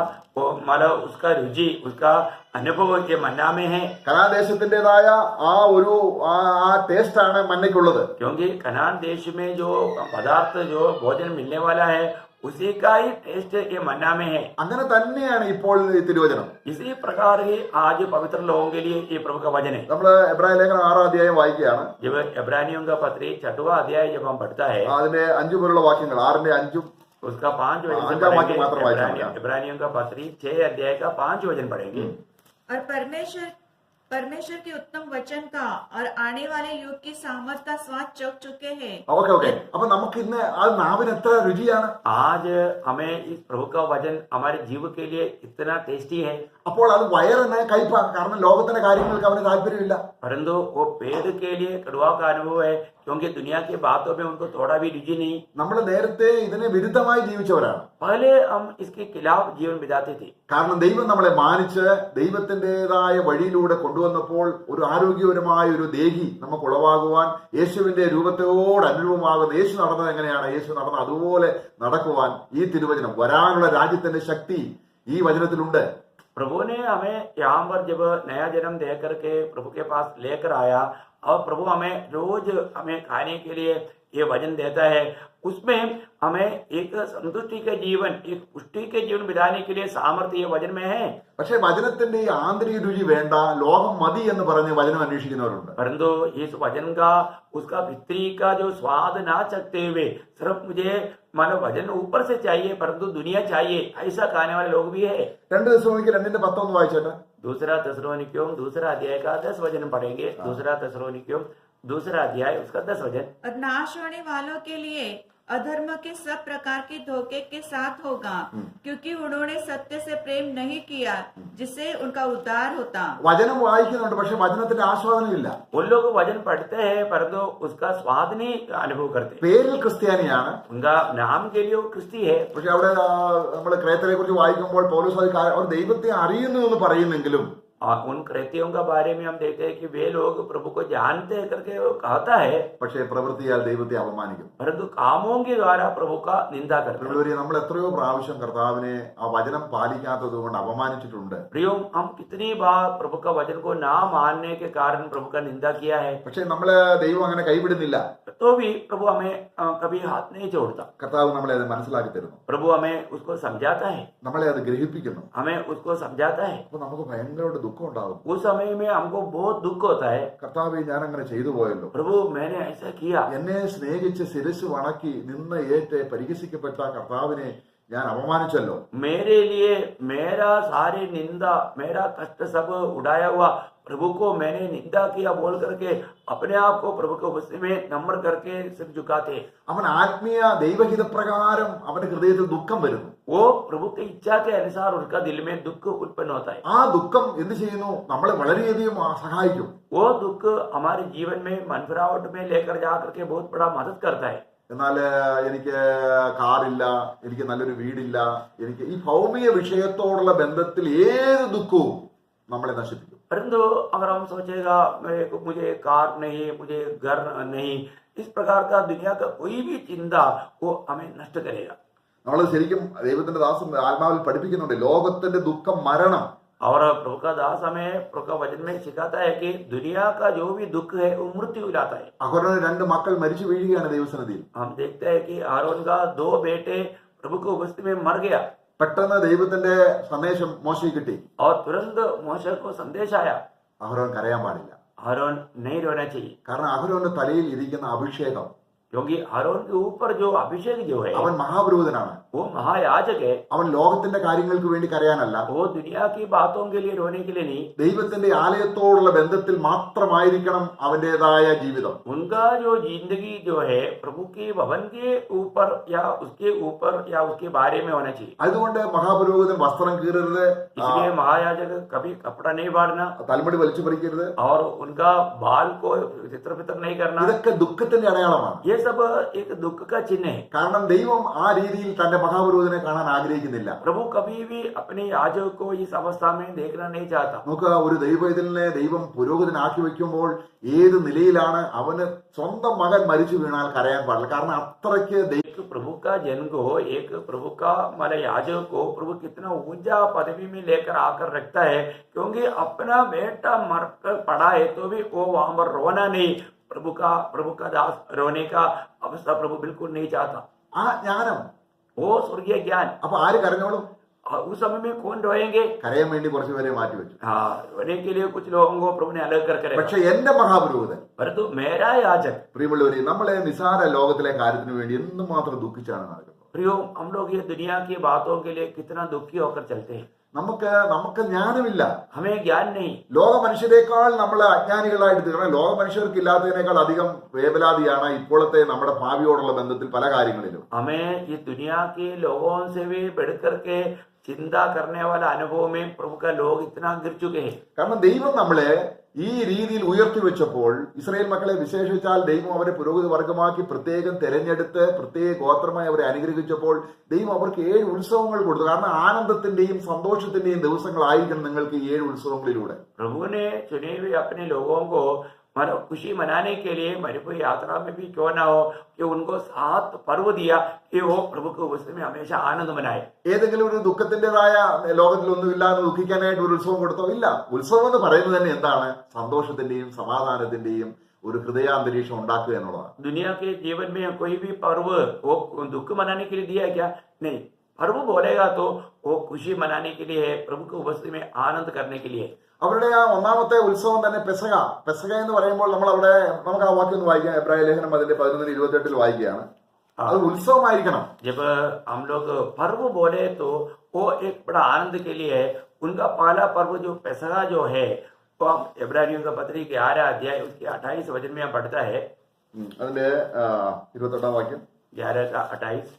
मतलब उसका रुचि, उसका अनुभव के मन्ना में है. കനാൻ ദേശത്തിന്റേതായ ആ ഒരു ആ ടേസ്റ്റ് ആണ് മന്നയ്ക്കുള്ളത്. क्योंकि कनान देश में जो पदार्थ, जो भोजन मिलने वाला है, उसी का ही टेस्ट ये मन्ना में है. അങ്ങനെ തന്നെയാണ് ഇപ്പോൾ ഈ തിരുവചനം. इसी प्रकार ही आज पवित्र लोगों के लिए ये प्रभु का वचन है. നമ്മൾ എബ്രായ ലേഖനം 6 അധ്യായം വായിക്കുകയാണ്. जब इब्रानियों का पत्री 6वां अध्याय जब हम पढ़ता है, അതിന്റെ 5 മുതലുള്ള വാക്യങ്ങൾ, 6ന്റെ 5 उसका 5 वचन अंजा वाक्य पढ़ेंगे. मात्र वाइचा इब्रानियों का पत्री 6 अध्याय का 5 वचन पढ़ेंगे. और परमेश्वर के उत्तम वचन का और आने वाले युग की सामर्थ का स्वाद चख चुके हैं. ഓക്കെ. അപ്പൊ നമുക്ക് ഇന്ന് ആ നാവിന് എത്ര രുചിയാണ്. आज हमें इस प्रभु का वचन हमारे जीव के लिए इतना टेस्टी है. അപ്പോൾ അത് വയറിന് കയ്പാണ്. കാരണം ലോകത്തിന്റെ കാര്യങ്ങൾക്ക് അവന് താല്പര്യമില്ല. परंतु वो पेट के लिए कड़वा का अनुभव है, क्योंकि दुनिया की बातों में उनको थोड़ा भी रुचि नहीं. നമ്മൾ നേരത്തെ ഇതിന് വിരുദ്ധമായി ജീവിച്ചവരാണ്. पहले हम इसके खिलाफ जीवन बिताते थे. കാരണം ദൈവം നമ്മളെ മാനിച്ച് ദൈവത്തിൻ്റെതായ വഴിയിലൂടെ കൊണ്ടുവന്നപ്പോൾ ഒരു ആരോഗ്യപരമായ ഒരു ദേഹി നമുക്ക് ഉളവാകുവാൻ, യേശുവിന്റെ രൂപത്തോട് അനുരൂപമാകുന്ന യേശു നടന്നത് എങ്ങനെയാണ്, യേശു നടന്ന അതുപോലെ നടക്കുവാൻ ഈ തിരുവചനം, വരാനുള്ള രാജ്യത്തിന്റെ ശക്തി ഈ വചനത്തിലുണ്ട്. प्रभु ने हमें यहाँ पर जब नया जन्म दे करके प्रभु के पास लेकर आया, और प्रभु हमें रोज हमें खाने के लिए ये वचन देता है. उसमें हमें एक संतुष्टि के जीवन, एक पुष्टि के जीवन बिताने के लिए सामर्थ्य ये वचन में है. പക്ഷെ വചനത്തിന്റെ ഈ ആന്തരിക രുചി വേണ്ട, ലോകം മതി എന്ന് പറഞ്ഞ് വചനം അന്വേഷിക്കുന്നവരുണ്ട്. परंतु इस वचन का, उसका भीतरी का जो स्वाद ना चखते हुए, सिर्फ मुझे मानो वचन ऊपर से चाहिए परंतु दुनिया चाहिए, ऐसा खाने वाले लोग भी है. 2 തെസ്സലോനിക്കർ 2:10 വായിച്ചേട്ടെ. दूसरा तेस्सलोनिकियों 2 अध्याय का 10 वचन पढ़ेंगे. दूसरा तेस्सलोनिकियों 2 अध्याय उसका 10 वचन. और नाश होने वालों के लिए अधर्म के सब प्रकार के धोखे के साथ होगा, क्योंकि उन्होंने सत्य से प्रेम नहीं किया जिससे उनका उद्धार होता. വചനം വായിക്കുന്നുണ്ട്, പക്ഷെ വചനത്തിന്റെ ആസ്വാദനമില്ല. उन लोग वचन पढ़ते हैं परंतु उसका स्वाद नहीं अनुभव करते. പേരിൽ ക്രിസ്ത്യാനിയാണ്, उनका नाम के लिए वो क्रिस्ती है. പക്ഷെ അവിടെ നമ്മൾ ക്രേത്തരെ കുറിച്ച് വായിക്കുമ്പോൾ പൗലോസ് അവർ ദൈവത്തെ അറിയുന്നു എന്ന് പറയുന്നെങ്കിലും और उन क्रेतियों का बारे में हम देखते हैं कि वे लोग प्रभु को जानते हैं करके वो कहता है, പക്ഷേ പ്രവൃത്തിയാൽ ദൈവത്തെ അപമാനിക്കും. परंतु कामों के द्वारा प्रभु का निंदा करते हैं. നമ്മൾ എത്രയോ പ്രാവശ്യം കർത്താവിനെ ആ വചനം പാലിക്കാത്തത് കൊണ്ട് അപമാനിച്ചിട്ടുണ്ട്. प्रियो, हम कितनी बार प्रभु का वचन को ना मानने के कारण प्रभु का निंदा किया है. പക്ഷെ നമ്മളെ ദൈവം അങ്ങനെ കൈവിടുന്നില്ല. तो भी प्रभु हमें कभी हाथ नहीं छोड़ता. കർത്താവ് നമ്മളെ അത് മനസ്സിലാക്കി തരുന്നു. प्रभु हमें उसको समझाता है, നമ്മളെ അത് ഗ്രഹിപ്പിക്കുന്നു. हमें उसको समझाता है. അപ്പൊ നമുക്ക് ഭയങ്കര ദുഃഖം ഉണ്ടാകും. उस समय में हमको बहुत दुख होता है, കർത്താവേ, ഞാൻ അങ്ങനെ ചെയ്തു പോയല്ലോ, प्रभु मैंने ऐसा किया. എന്നെ സ്നേഹിച്ച് ശിരസ് വണക്കി നിന്ന് ഏറ്റ് പരിഹസിക്കപ്പെട്ട കർത്താവിനെ ഞാൻ അപമാനിച്ചല്ലോ. मेरे लिए मेरा सारे निंदा, मेरा कष्ट सब उड़ाया हुआ प्रभु को मैंने निंदा किया बोल करके अपने आप को प्रभु को गुस्से में नम्र करके सिर झुकाते. അവൻ ആത്മീയ ദൈവഹിതപ്രകാരം അവന്റെ ഹൃദയത്തിൽ ദുഃഖം വരുന്നു. वो प्रभु की इच्छा के अनुसार उनका दिल में दुख उत्पन्न होता है. ആ ദുഃഖം എന്ത് ചെയ്യുന്നു? നമ്മളെ വളരെയധികം സഹായിക്കും. वो दुख हमारे जीवन में मनफिरावट में लेकर जाकर के बहुत बड़ा मदद करता है. എന്നാൽ എനിക്ക് കാറില്ല, എനിക്ക് നല്ലൊരു വീടില്ല, എനിക്ക് ഈ ഭൗമിക വിഷയത്തോടുള്ള ബന്ധത്തിൽ ഏത് ദുഃഖവും നമ്മളെ നശിപ്പിക്കും. परंतु अगर हम सोचेगा मुझे कार नहीं, मुझे घर नहीं, इस प्रकार का दुनिया का कोई भी चिंता वो हमें नष्ट करेगा. നമ്മൾ ശരിക്കും ദൈവത്തിന്റെ ദാസൻ ആത്മാവിൽ പഠിപ്പിക്കുന്നുണ്ട്, ലോകത്തിന്റെ ദുഃഖം മരണം. और प्रभु का दास हमें प्रभु का वचन में सिखाता है कि दुनिया का जो भी दुख है वो मृत्यु लाता है. അഹരോന് 2 മക്കൾ മരിച്ചു വീഴുകയാണ് ദൈവസന്നിധിയിൽ. हम देखते हैं कि आरोन का 2 बेटे प्रभु को उपस्थिति में मर गया. പെട്ടെന്ന് ദൈവത്തിന്റെ സന്ദേശം മോശയ്ക്ക് കിട്ടി. और तुरंत मोशे को संदेश आया, അഹരോൻ കരയാൻ പാടില്ല. आरोन नहीं रोना चाहिए. കാരണം അഹരോന്റെ തലയിൽ ഇരിക്കുന്ന അഭിഷേകം क्योंकि आरोन के ऊपर जो अभिषेक जो है അവൻ മഹാപുരോഹിതനാണ്. वो महायाजक है। അവൻ ലോകത്തിന്റെ കാര്യങ്ങൾക്ക് വേണ്ടി കരയാനല്ല, वो दुनिया की बातों के लिए रोने के लिए नहीं, ദൈവത്തിന്റെ ആലയത്തോടുള്ള ബന്ധത്തിൽ മാത്രമായിരിക്കണം അവന്റേതായ ജീവിതം. उनका जो जिंदगी जो है प्रभु के भवन के ऊपर या उसके बारे में होना चाहिए। അതുകൊണ്ട് മഹാപുരോഹിതൻ വസ്ത്രം കീറരുത്, इसलिए महायाजक कभी कपड़ा नहीं बांधना തലമുടി വലിച്ചു പറിക്കരുത്. और उनका बाल को चित्र पित्र नहीं करना, ഇതൊക്കെ ദുഃഖത്തിന്റെ അടയാളമാണ്. ये सब एक दुख का चिन्ह है। കാരണം ദൈവം ആ രീതിയിൽ തന്റെ മഹാപുരോഹിതനെ കാണാൻ ആഗ്രഹിക്കുന്നില്ല. प्रभु कभी भी अपने याजक को इस अवस्था में देखना नहीं चाहता। നമുക്ക് ഒരു ദൈവത്തിനെ ദൈവം പുരോഹിതനാക്കി വെക്കുമ്പോൾ ഏത് നിലയിലാണ് അവന് സ്വന്തം മകൻ മരിച്ചു വീണാൽ കരയാൻ പാടില്ല. കാരണം അത്രയ്ക്ക് एक प्रभु का जन को, एक प्रभु का हमारे याजक को प्रभु कितना ऊंचा पदवी में लेकर आकर रखता है, क्योंकि अपना बेटा मर कर पड़ा है तो भी वो वहां पर रोना नहीं, प्रभु का दास रोने का अवस्था प्रभु बिल्कुल नहीं चाहता। ആ ജ്ഞാനം वो स्वर्गीय ज्ञान। അപ്പൊ ആര് കരഞ്ഞോളും? उस समय में कौन रोएंगे? കരയാൻ വേണ്ടി കുറച്ചുപേരെ മാറ്റിവെച്ചു. हाँ, रोने के लिए कुछ लोगों को प्रभु ने अलग कर करेगा। പക്ഷെ എന്റെ മഹാപുരോഹിതൻ, परंतु मेरा याजक, പ്രിയമുള്ളവരെ, നമ്മളെ നിസാര ലോകത്തിലെ കാര്യത്തിന് വേണ്ടി എന്തുമാത്രം ദുഃഖിച്ചാണ് നടക്കുന്നത്. प्रियो, हम लोग ये दुनिया की बातों के लिए कितना दुखी होकर चलते हैं। നമുക്ക് ജ്ഞാനമില്ല. हमें ज्ञान नहीं। ലോക മനുഷ്യരെക്കാൾ നമ്മൾ അജ്ഞാനികളായിട്ട് തീരണം. ലോക മനുഷ്യർക്ക് ഇല്ലാത്തതിനേക്കാൾ അധികം വേവലാതിയാണ് ഇപ്പോഴത്തെ നമ്മുടെ ഭാവിയോടുള്ള ബന്ധത്തിൽ പല കാര്യങ്ങളിലും. हमें इस दुनिया के लोगों से भी बढ़कर के चिंता करने वाला अनुभव में प्रभु का लोग इतना गिर चुके हैं। കാരണം ദൈവം നമ്മളെ ഈ രീതിയിൽ ഉയർത്തി വെച്ചപ്പോൾ, ഇസ്രായേൽ മക്കളെ വിശേഷിച്ചാൽ ദൈവം അവരെ പുരോഹിത വർഗമാക്കി പ്രത്യേകം തെരഞ്ഞെടുത്ത് പ്രത്യേക ഗോത്രമായി അവരെ അനുഗ്രഹിച്ചപ്പോൾ ദൈവം അവർക്ക് 7 ഉത്സവങ്ങൾ കൊടുത്തു. കാരണം ആനന്ദത്തിന്റെയും സന്തോഷത്തിന്റെയും ദിവസങ്ങളായിരിക്കണം നിങ്ങൾക്ക് ഈ 7 ഉത്സവങ്ങളിലൂടെ. प्रभु ने चुने हुए अपने लोगों को खुशी मनाने के लिए मरुभूमि यात्रा में भी क्यों ना हो कि उनको 7 पर्व दिया कि वो प्रभु को उसमें हमेशा आनंद मनाए। ഏതെങ്കിലും ഒരു ദുഃഖത്തിൻ്റെതായ ലോകത്തിലൊന്നുമില്ല എന്ന് ദുഃഖിക്കാനായിട്ട് ഒരു ഉത്സവം കൊടുത്തോ? ഇല്ല. ഉത്സവം എന്ന് പറയുന്നത് തന്നെ എന്താണ്? സന്തോഷത്തിന്റെയും സമാധാനത്തിന്റെയും ഒരു ഹൃദയാന്തരീക്ഷം ഉണ്ടാക്കുക എന്നുള്ളതാണ്. दुनिया के जीवन में कोई भी पर्व वो दुख मनाने के लिए दिया क्या? नहीं, पर्व बोलेगा तो वो खुशी मनाने के लिए है, प्रभु को उपस्थिति में आनंद करने के लिए। അവരുടെ ആ ഒന്നാമത്തെ ഉത്സവം തന്നെ പെസക എന്ന് പറയുമ്പോൾ നമുക്ക് ആ വാക്യം ഒന്ന് വായിക്കാം. എബ്രായ ലേഖനം 11:28 വായിക്കുകയാണ്. അത് ഉത്സവമായിരിക്കണം. जब हम लोग पर्व बोले तो वो एक बड़ा आनंद के लिए है। उनका पहला पर्व जो पेसगा जो है वो हम इब्रानियों का पत्री के 6 अध्याय उसके 28 वचन में पढ़ता है। അതിന്റെ 28 വാക്യം, 11 का 28।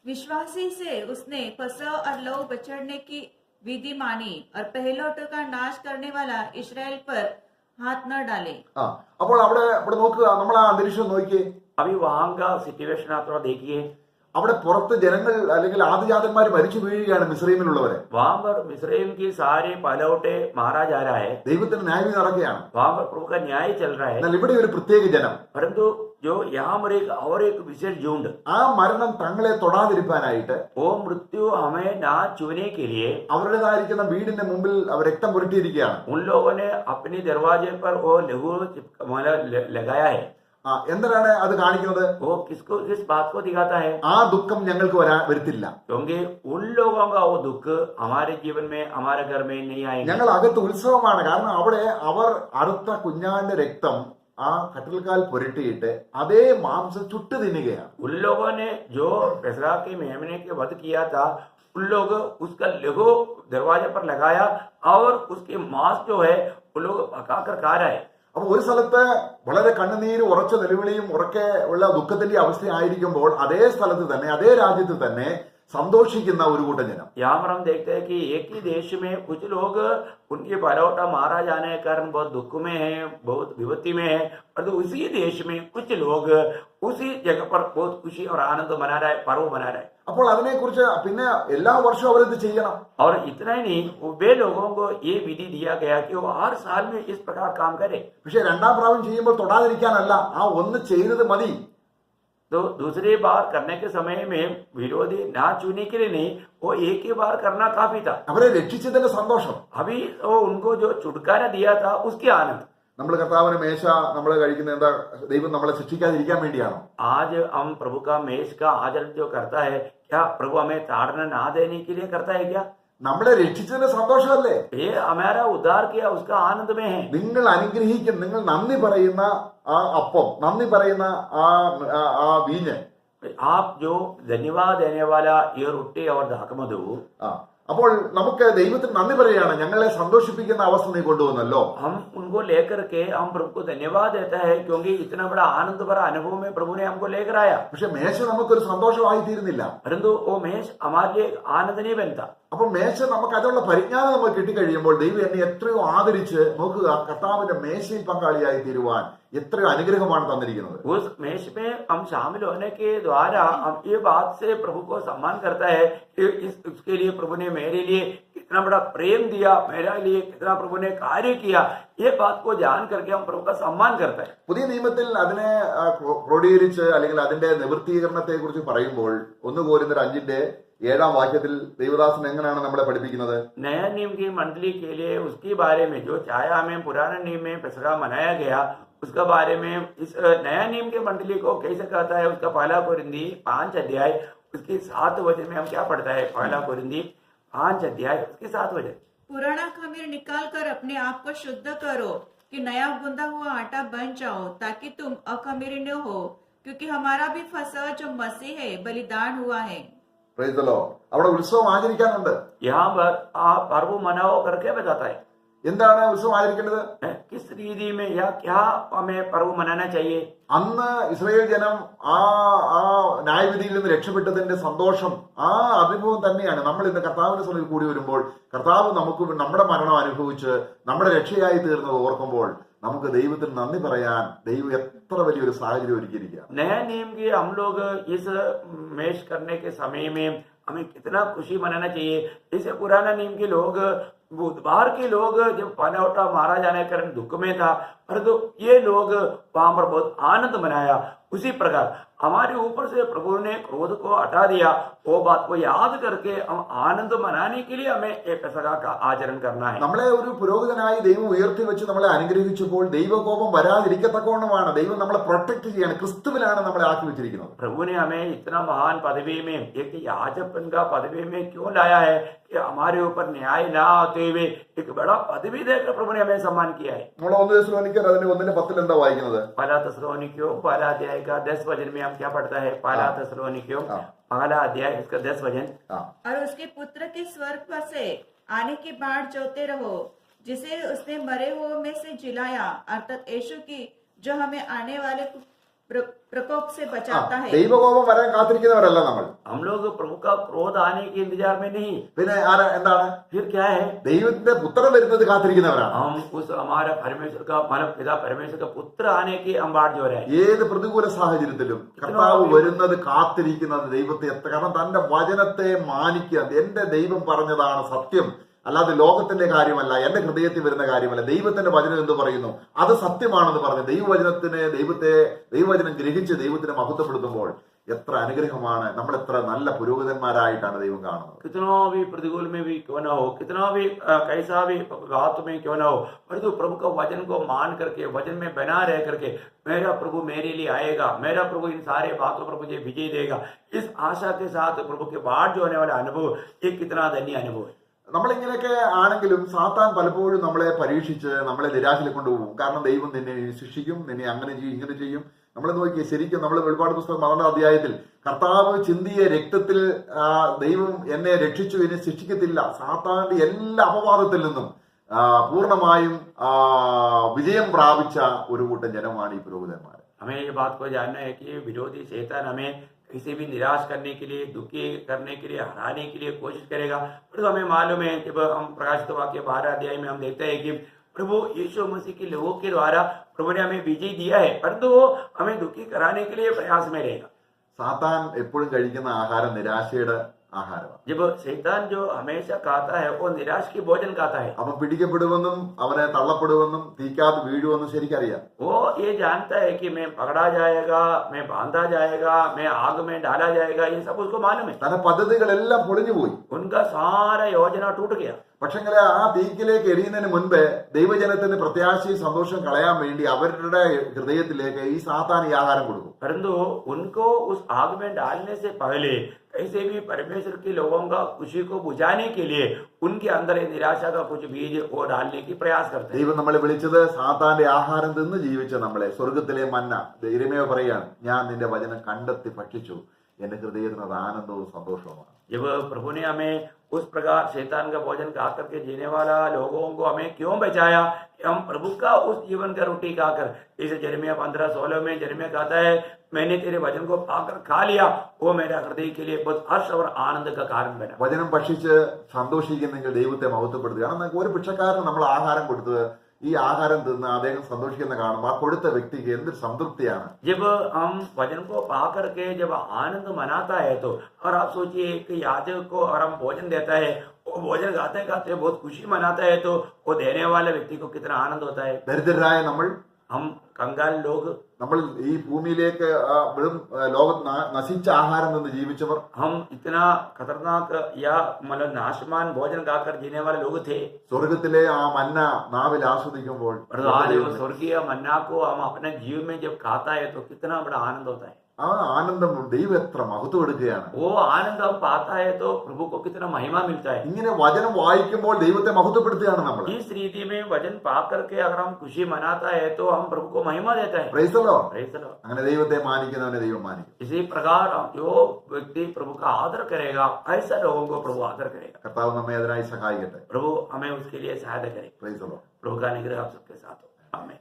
विश्वासी से उसने फसह और लहू बछड़ने की विधि मानी और पहलोटों का नाश करने वाला इस्राएल पर हाथ न डाले। അപ്പോൾ അവിടെ നോക്കുക, നമ്മൾ ആ അന്തരീക്ഷം നോക്കിയേ. अभी वहां का सिचुएशन आप थोड़ा देखिए। അവിടെ പുറത്ത് ജനങ്ങൾ അല്ലെങ്കിൽ ആദിജാതന്മാർ മരിച്ചു വീഴുകയാണ്, മിസ്രൈമിലുള്ളവരെ. वहां पर मिस्रैम की सारे पहलौटे मारा जा रहा है। ദൈവത്തിന് ന്യായവിധി നടക്കുകയാണ്. वहां पर प्रभु का न्याय चल रहा है। എന്നാൽ ഇവിടെ ഒരു പ്രത്യേക ജനം, परंतु जो यहाँ पर एक विशेष झुंड, ആ മരണം തങ്ങളെ തൊടാതിരിക്കാനായിട്ട് वो मृत्यु हमें ना छूने के लिए അവരുടേതായിരിക്കുന്ന വീടിന്റെ മുമ്പിൽ അവർ രക്തം പുരട്ടിയിരിക്കുകയാണ്. उन लोगों ने अपने दरवाजे पर वो लहू लगाया है। എന്തിനാണ് അത് കാണിക്കുന്നത്? वो किस बात को दिखाता है? ആ ദുഃഖം ഞങ്ങൾക്ക് വരുത്തില്ല. क्योंकि उन लोगों का वो दुख हमारे जीवन में, हमारे घर में नहीं आएगा। ഞങ്ങൾ അകത്ത് ഉത്സവമാണ്. കാരണം അവിടെ അവർ അറുത്ത കുഞ്ഞാന്റെ രക്തം ആ കട്ടിൽക്കാൽ പുരട്ടിയിട്ട് അതേ മാംസം ചുട്ടു തിന്നുകയാണ്. उन लोगों ने जो पेसगा के मेमने के वध किया था, उन लोग उसका लहू दरवाजे पर लगाया और उसके मांस जो है वो लोग पकाकर खा रहे हैं। അപ്പൊ ഒരു സ്ഥലത്ത് വളരെ കണ്ണുനീര്, ഉറച്ച നിലവിളിയും ഉറക്കെ ഉള്ള ദുഃഖത്തിന്റെ അവസ്ഥയായിരിക്കുമ്പോൾ അതേ സ്ഥലത്ത് തന്നെ, അതേ രാജ്യത്ത് തന്നെ സന്തോഷിക്കുന്ന ഒരു കൂട്ടം ജനം. यहाँ पर हम देखते हैं कि एक ही देश में कुछ लोग उनके पहलौटा मारा जाने के कारण बहुत दुख में है, बहुत विपत्ति में है, और तो उसी देश में कुछ लोग उसी जगह पर बहुत खुशी और आनंद मना रहा है, पर्व मना रहा है। അപ്പോൾ അതിനെക്കുറിച്ച് പിന്നെ എല്ലാ വർഷവും അവരിത് ചെയ്യണം. और इतना ही नहीं, वे लोगों को ये विधि दिया गया कि वो हर साल में इस प्रकार काम करे। പക്ഷെ രണ്ടാം പ്രാവശ്യം ചെയ്യുമ്പോൾ തൊടാതിരിക്കാനല്ല, ആ ഒന്ന് ചെയ്തത് മതി. तो दूसरी बार करने के समय में विरोधी ना छूने के लिए नहीं, वो एक ही बार करना काफी था। അവരെ രക്ഷിച്ചതിന്റെ സന്തോഷം. अभी वो उनको जो छुटकारा दिया था उसकी आनंद। നമ്മൾ കർത്താവിന് മേശ നമ്മൾ കഴിക്കുന്നത് എന്താ? ദൈവം നമ്മളെ ശിക്ഷിക്കാതിരിക്കാൻ വേണ്ടിയാണോ? आज हम प्रभु का मेष का आचरण जो करता है, क्या प्रभु हमें ताड़ना ना देने के लिए करता है क्या? നമ്മളെ രക്ഷിച്ചതിന്റെ സന്തോഷമല്ലേ? ये हमारा उद्धार किया उसका आनंद में है। നിങ്ങൾ അനുഗ്രഹിക്കും, നിങ്ങൾ നന്ദി പറയുന്ന ആ അപ്പം, നന്ദി പറയുന്ന ആ വീഞ്ഞ്, आप जो धन्यवाद देने वाला ये रोटी और दाखमधु, അപ്പോൾ നമുക്ക് ദൈവത്തിന് നന്ദി പറയുകയാണ്, ഞങ്ങളെ സന്തോഷിപ്പിക്കുന്ന അവസ്ഥ നീ കൊണ്ടുവന്നല്ലോ. हम उनको लेकर के हम प्रभु को धन्यवाद देता है क्योंकि इतना बड़ा आनंद भरा अनुभव में प्रभु ने हमको लेकर आया। പക്ഷെ മേശ നമുക്കൊരു സന്തോഷമായി തീരുന്നില്ല. परंतु वो मेष हमारे लिए आनंद नहीं बनता। അപ്പൊ മേശ നമുക്ക് അതിനുള്ള പരിജ്ഞാനം നമുക്ക് കിട്ടിക്കഴിയുമ്പോൾ ദൈവം എന്നെ എത്രയോ ആദരിച്ച്, നോക്കുക, കർത്താവിന്റെ മേശയിൽ പങ്കാളിയായി തീരുവാൻ എത്രയോ അനുഗ്രഹമാണ് തന്നിരിക്കുന്നത്. उस मेष में हम शामिल होने के द्वारा हम ये बात से प्रभु को सम्मान करता है कि उसके लिए प्रभु ने मेरे लिए कितना बड़ा प्रेम दिया, मेरे लिए कितना प्रभु ने कार्य किया, ये बात को जान करके हम प्रभु का सम्मान करता है। പുതിയ നിയമത്തിൽ അതിനെ ക്രോഡീകരിച്ച് അല്ലെങ്കിൽ അതിന്റെ നിവൃത്തീകരണത്തെ കുറിച്ച് പറയുമ്പോൾ 1 കൊരിന്ത്യർ 5:7 ദൈവദാസൻ എങ്ങനെയാണ് നമ്മളെ പഠിപ്പിക്കുന്നത്? नया नियम की मंडली के लिए उसके बारे में जो छाया में पुराने नियम में पेसका मनाया गया, उसका बारे में इस नया नियम के मंडली को कैसे कहता है, उसका 1 कोरिन्थी 5 उसकी 7 में हम क्या पढ़ता है? 1 कोरिन्थी 5 उसकी 7 पुराना खमीर निकाल कर अपने आप को शुद्ध करो कि नया गूंदा हुआ आटा बन जाओ, ताकि तुम अखमीर न हो, क्योंकि हमारा भी फसह जो मसीह है बलिदान हुआ है। Price the Lord. അവിടെ ഉത്സവം ആചരിക്കാനുണ്ട്. यहाँ पर आप पर्व मनाओ करके बताता है। എന്താണ് ഉത്സവം ആചരിക്കേണ്ടത്? किस रीति में या क्या हमें पर्व मनाना चाहिए? അന്ന് ഇസ്രായേൽ ജനം ആ ന്യായവിധിയിൽ നിന്ന് രക്ഷപ്പെട്ടതിന്റെ സന്തോഷം, ആ അനുഭവം തന്നെയാണ് നമ്മൾ ഇന്ന് കർത്താവിന്റെ സന്നിധിയിൽ കൂടി വരുമ്പോൾ കർത്താവ് നമുക്ക് നമ്മുടെ മരണം അനുഭവിച്ച് നമ്മുടെ രക്ഷയായി തീർന്നത് ഓർക്കുമ്പോൾ നമുക്ക് ദൈവത്തിന് നന്ദി പറയാൻ ദൈവം എത്ര വലിയൊരു സാഹചര്യം ഒരുക്കിയിരിക്കുക. नया नियम की हम लोग इस मेष करने के समय में हमें कितना खुशी मनाना चाहिए। इसे पुराना नियम के लोग, बुधवार के लोग जब पनौटा मारा जाने के कारण दुख में था, परंतु ये लोग वहां पर बहुत आनंद मनाया। उसी प्रकार हमारे ऊपर से प्रभु ने क्रोध को हटा दिया, वो बात को याद करके हम आनंद मनाने के लिए हमें एक पेसका का आचरण करना है। നമ്മളെ ഒരു പുരോഹിതനായി ദൈവം ഉയർത്തി വെച്ച് നമ്മളെ അനുഗ്രഹിച്ചപ്പോൾ ദൈവകോപം വരാതിരിക്കത്തക്കവണ്ണമാണ് ദൈവം നമ്മളെ പ്രൊട്ടക്ട് ചെയ്യാണ്. ക്രിസ്തുവിലാണ് നമ്മളെ ആക്കി വെച്ചിരിക്കുന്നത്. प्रभु ने हमें इतना महान पदवी में, एक याजकपन का पदवी में क्यों लाया है कि हमारे ऊपर न्याय ना होते हुए एक बड़ा पदवी देकर प्रभु ने हमें सम्मान किया है। നമ്മൾ 1 തെസ്സലോനിക്കർ അതിന്റെ 1:10 എന്താ വായിക്കുന്നത്? 1 തെസ്സലോനിക്കയോ 1 अध्याय का 10 में हम क्या पढ़ता है? 1 तेसलोनिकियों 1 अध्याय उसका 10 और उसके पुत्र के स्वर्ग से आने की बाट जोते रहो, जिसे उसने मरे हुए में से जिलाया, अर्थात यीशु की, जो हमें आने वाले प्रकोप से बचाता है। ദൈവകോപം വരാൻ കാത്തിരിക്കുന്നവരല്ല നമ്മൾ. हम लोग प्रभु का क्रोध आने के इंतजार में नहीं, പിന്നെ എന്താണ്? फिर क्या है? ദൈവത്തിന്റെ പുത്രൻ വരുന്നത് കാത്തിരിക്കുന്നവരാണ്. हम उस हमारा परमेश्वर का, मानव पिता परमेश्वर का पुत्र आने की हम बाट जो रहे। ഏത് പ്രതികൂല സാഹചര്യത്തിലും കർത്താവ് വരുന്നത് കാത്തിരിക്കുന്നത് ദൈവത്തെ കാരണം തന്റെ വചനത്തെ മാനിക്കുക. എന്റെ ദൈവം പറഞ്ഞതാണ് സത്യം, അല്ലാതെ ലോകത്തിന്റെ കാര്യമല്ല, എന്റെ ഹൃദയത്തിൽ വരുന്ന കാര്യമല്ല. ദൈവത്തിന്റെ വചനം എന്ത് പറയുന്നു അത് സത്യമാണെന്ന് പറഞ്ഞ് ദൈവവചനം ഗ്രഹിച്ച് ദൈവത്തിനെ മഹത്വപ്പെടുത്തുമ്പോൾ എത്ര അനുഗ്രഹമാണ്. നമ്മൾ എത്ര നല്ല പുരോഹിതന്മാരായിട്ടാണ് ദൈവം കാണുന്നത്. कितना भी प्रतिकूल में भी क्यों ना हो, कितना भी कैसा भी बात में क्यों ना हो, परंतु प्रभु का वचन को मान करके, वचन में बना रह करके, मेरा प्रभु मेरे लिए आएगा, मेरा प्रभु इन सारे बातों पर मुझे विजय देगा, इस आशा के साथ प्रभु के बाट जो होने वाला अनुभव, ये कितना धन्य अनुभव है। നമ്മളിങ്ങനെയൊക്കെ ആണെങ്കിലും സാത്താൻ പലപ്പോഴും നമ്മളെ പരീക്ഷിച്ച് നമ്മളെ നിരാശയിൽ കൊണ്ടുപോകും. കാരണം ദൈവം നിന്നെ ശിക്ഷിക്കും, നിന്നെ അങ്ങനെ ചെയ്യും, ഇങ്ങനെ ചെയ്യും. നമ്മൾ നോക്കിയേ, ശരിക്കും നമ്മൾ വെളിപ്പാട് പുസ്തകം 12 അധ്യായത്തിൽ കർത്താവ് ചിന്തിയ രക്തത്തിൽ ദൈവം എന്നെ രക്ഷിച്ചു, എന്നെ ശിക്ഷിക്കത്തില്ല, സാത്താന്റെ എല്ലാ അപവാദത്തിൽ നിന്നും പൂർണ്ണമായും വിജയം പ്രാപിച്ച ഒരു കൂട്ടം ജനമാണ് ഈ പുരോഹിതന്മാർ. हमें ये बात को जानना है कि विरोधी शैतान हमें किसी भी निराश करने के लिए, दुखी करने के लिए, हराने के लिए कोशिश करेगा। परंतु हमें मालूम है, जब हम प्रकाशित वाक्य 12 अध्याय में हम देखते हैं कि प्रभु यीशु मसीह के लोगों के द्वारा प्रभु ने हमें विजय दिया है, परंतु वो हमें दुखी कराने के लिए प्रयास में रहेगा। സാത്താൻ എപ്പോഴും കഴിക്കുന്ന ആഹാരം നിരാശയുടെ ആഹാരമാണ്. जब शैतान जो हमेशा खाता है वो निराश की भोजन खाता है। അവൻ പിടിക്കപ്പെടുമെന്നും അവനെ തള്ളപ്പെടുമെന്നും തീക്കാതെ വീഴുമെന്നും ശരിക്കറിയാം. वो ये जानता है कि मैं पकड़ा जाएगा, मैं बांधा जाएगा, मैं आग में डाला जाएगा, ये सब उसको मालूम है। തന്റെ പദ്ധതികളെല്ലാം പൊളിഞ്ഞുപോയി. उनका सारा योजना टूट गया। പക്ഷെങ്കിൽ ആ തീക്കിലേക്ക് എറിയുന്നതിന് മുൻപ് ദൈവജനത്തിന് പ്രത്യാശയും സന്തോഷം കളയാൻ വേണ്ടി അവരുടെ ഹൃദയത്തിലേക്ക് ഈ സാത്താൻ ഈ ആഹാരം കൊടുക്കും. परंतु उनको उस आग में डालने से पहले ऐसे भी परमेश्वर के लोगों का खुशी को बुझाने के लिए उनके अंदर ये निराशा का कुछ बीज वो डालने की प्रयास करते हैं। ദൈവം നമ്മളെ വിളിച്ചത് സാത്താന്റെ ആഹാരം തിന്ന് ജീവിച്ച നമ്മളെ, സ്വർഗത്തിലെ മന്ന. യിരെമ്യാവ് പറയാണ്, ഞാൻ നിന്റെ വചനം കണ്ടെത്തി ഭക്ഷിച്ചു, എന്റെ ഹൃദയത്തിന് അത് ആനന്ദവും സന്തോഷവുമാണ്. जब प्रभु ने हमें उस प्रकार शैतान का भोजन खा करके जीने वाला लोगों को हमें क्यों बचाया, हम प्रभु का उस जीवन का रोटी खाकर, इसे यिर्मयाह 15:16 में यिर्मयाह कहता है, मैंने तेरे वचन को पाकर खा लिया, वो मेरा हृदय के लिए बहुत हर्ष और आनंद का कारण बना. വചനം ഭക്ഷിച്ച് സന്തോഷിക്കുന്നെങ്കിൽ ദൈവത്തെ മഹത്വപ്പെടുത്തുക. കാരണം ഒരു ഭിക്ഷക്കാരന് നമ്മൾ ആഹാരം കൊടുത്തത്, ഈ ആഹാരം തിന്ന് അദ്ദേഹം സന്തോഷിക്കുന്ന കാണുമ്പോൾ ആ കൊടുത്ത വ്യക്തിക്ക് എന്ത് സംതൃപ്തിയാണ്. जब हम वचन को पा करके जब आनंद मनाता है तो, और आप सोचिए कि याजक को अगर हम भोजन देता है, वो भोजन खाते खाते बहुत खुशी मनाता है, तो वो देने वाले व्यक्ति को कितना आनंद होता है. ദരിദ്രരായ हम कंगाल लोग, നമ്മൾ ഈ ഭൂമിയിലേക്ക് വെറും ലോകം നശിച്ച ആഹാരം നിന്ന് ജീവിച്ചവർ, हम इतना खतरनाक या मतलब नाशमान भोजन खाकर जीने वाले लोग थे. സ്വർഗത്തിലെ ആ മന്ന നാവിൽ ആസ്വദിക്കുമ്പോൾ और आज वो स्वर्गीय मन्ना को हम अपने जीव में जब खाता है तो कितना बड़ा आनंद होता है. ആ ആനന്ദം ദൈവം എത്ര മഹത്വം എടുക്കുകയാണ്. वो आनंद हम पाता है तो प्रभु को कितना महिमा मिलता है. ഇങ്ങനെ വചനം വായിക്കുമ്പോൾ ദൈവത്തെ മഹത്വപ്പെടുത്തുകയാണ് നമ്മൾ. इस रीति में वचन पा करके अगर हम खुशी मनाता है तो हम प्रभु को महिमा देता है. Price the Lord. Praise the Lord. അങ്ങനെ ദൈവത്തെ മാനിക്കുന്നവനെ ദൈവം മാനിക്കും. इसी प्रकार जो व्यक्ति प्रभु का आदर करेगा, ऐसा लोगों को प्रभु आदर करेगा. കർത്താവ് നമ്മെ അതിനായി സഹായിക്കട്ടെ. प्रभु हमें उसके लिए सहायता करे. Price the Lord. प्रभु का अनुग्रह आप सबके साथ हो. आमीन.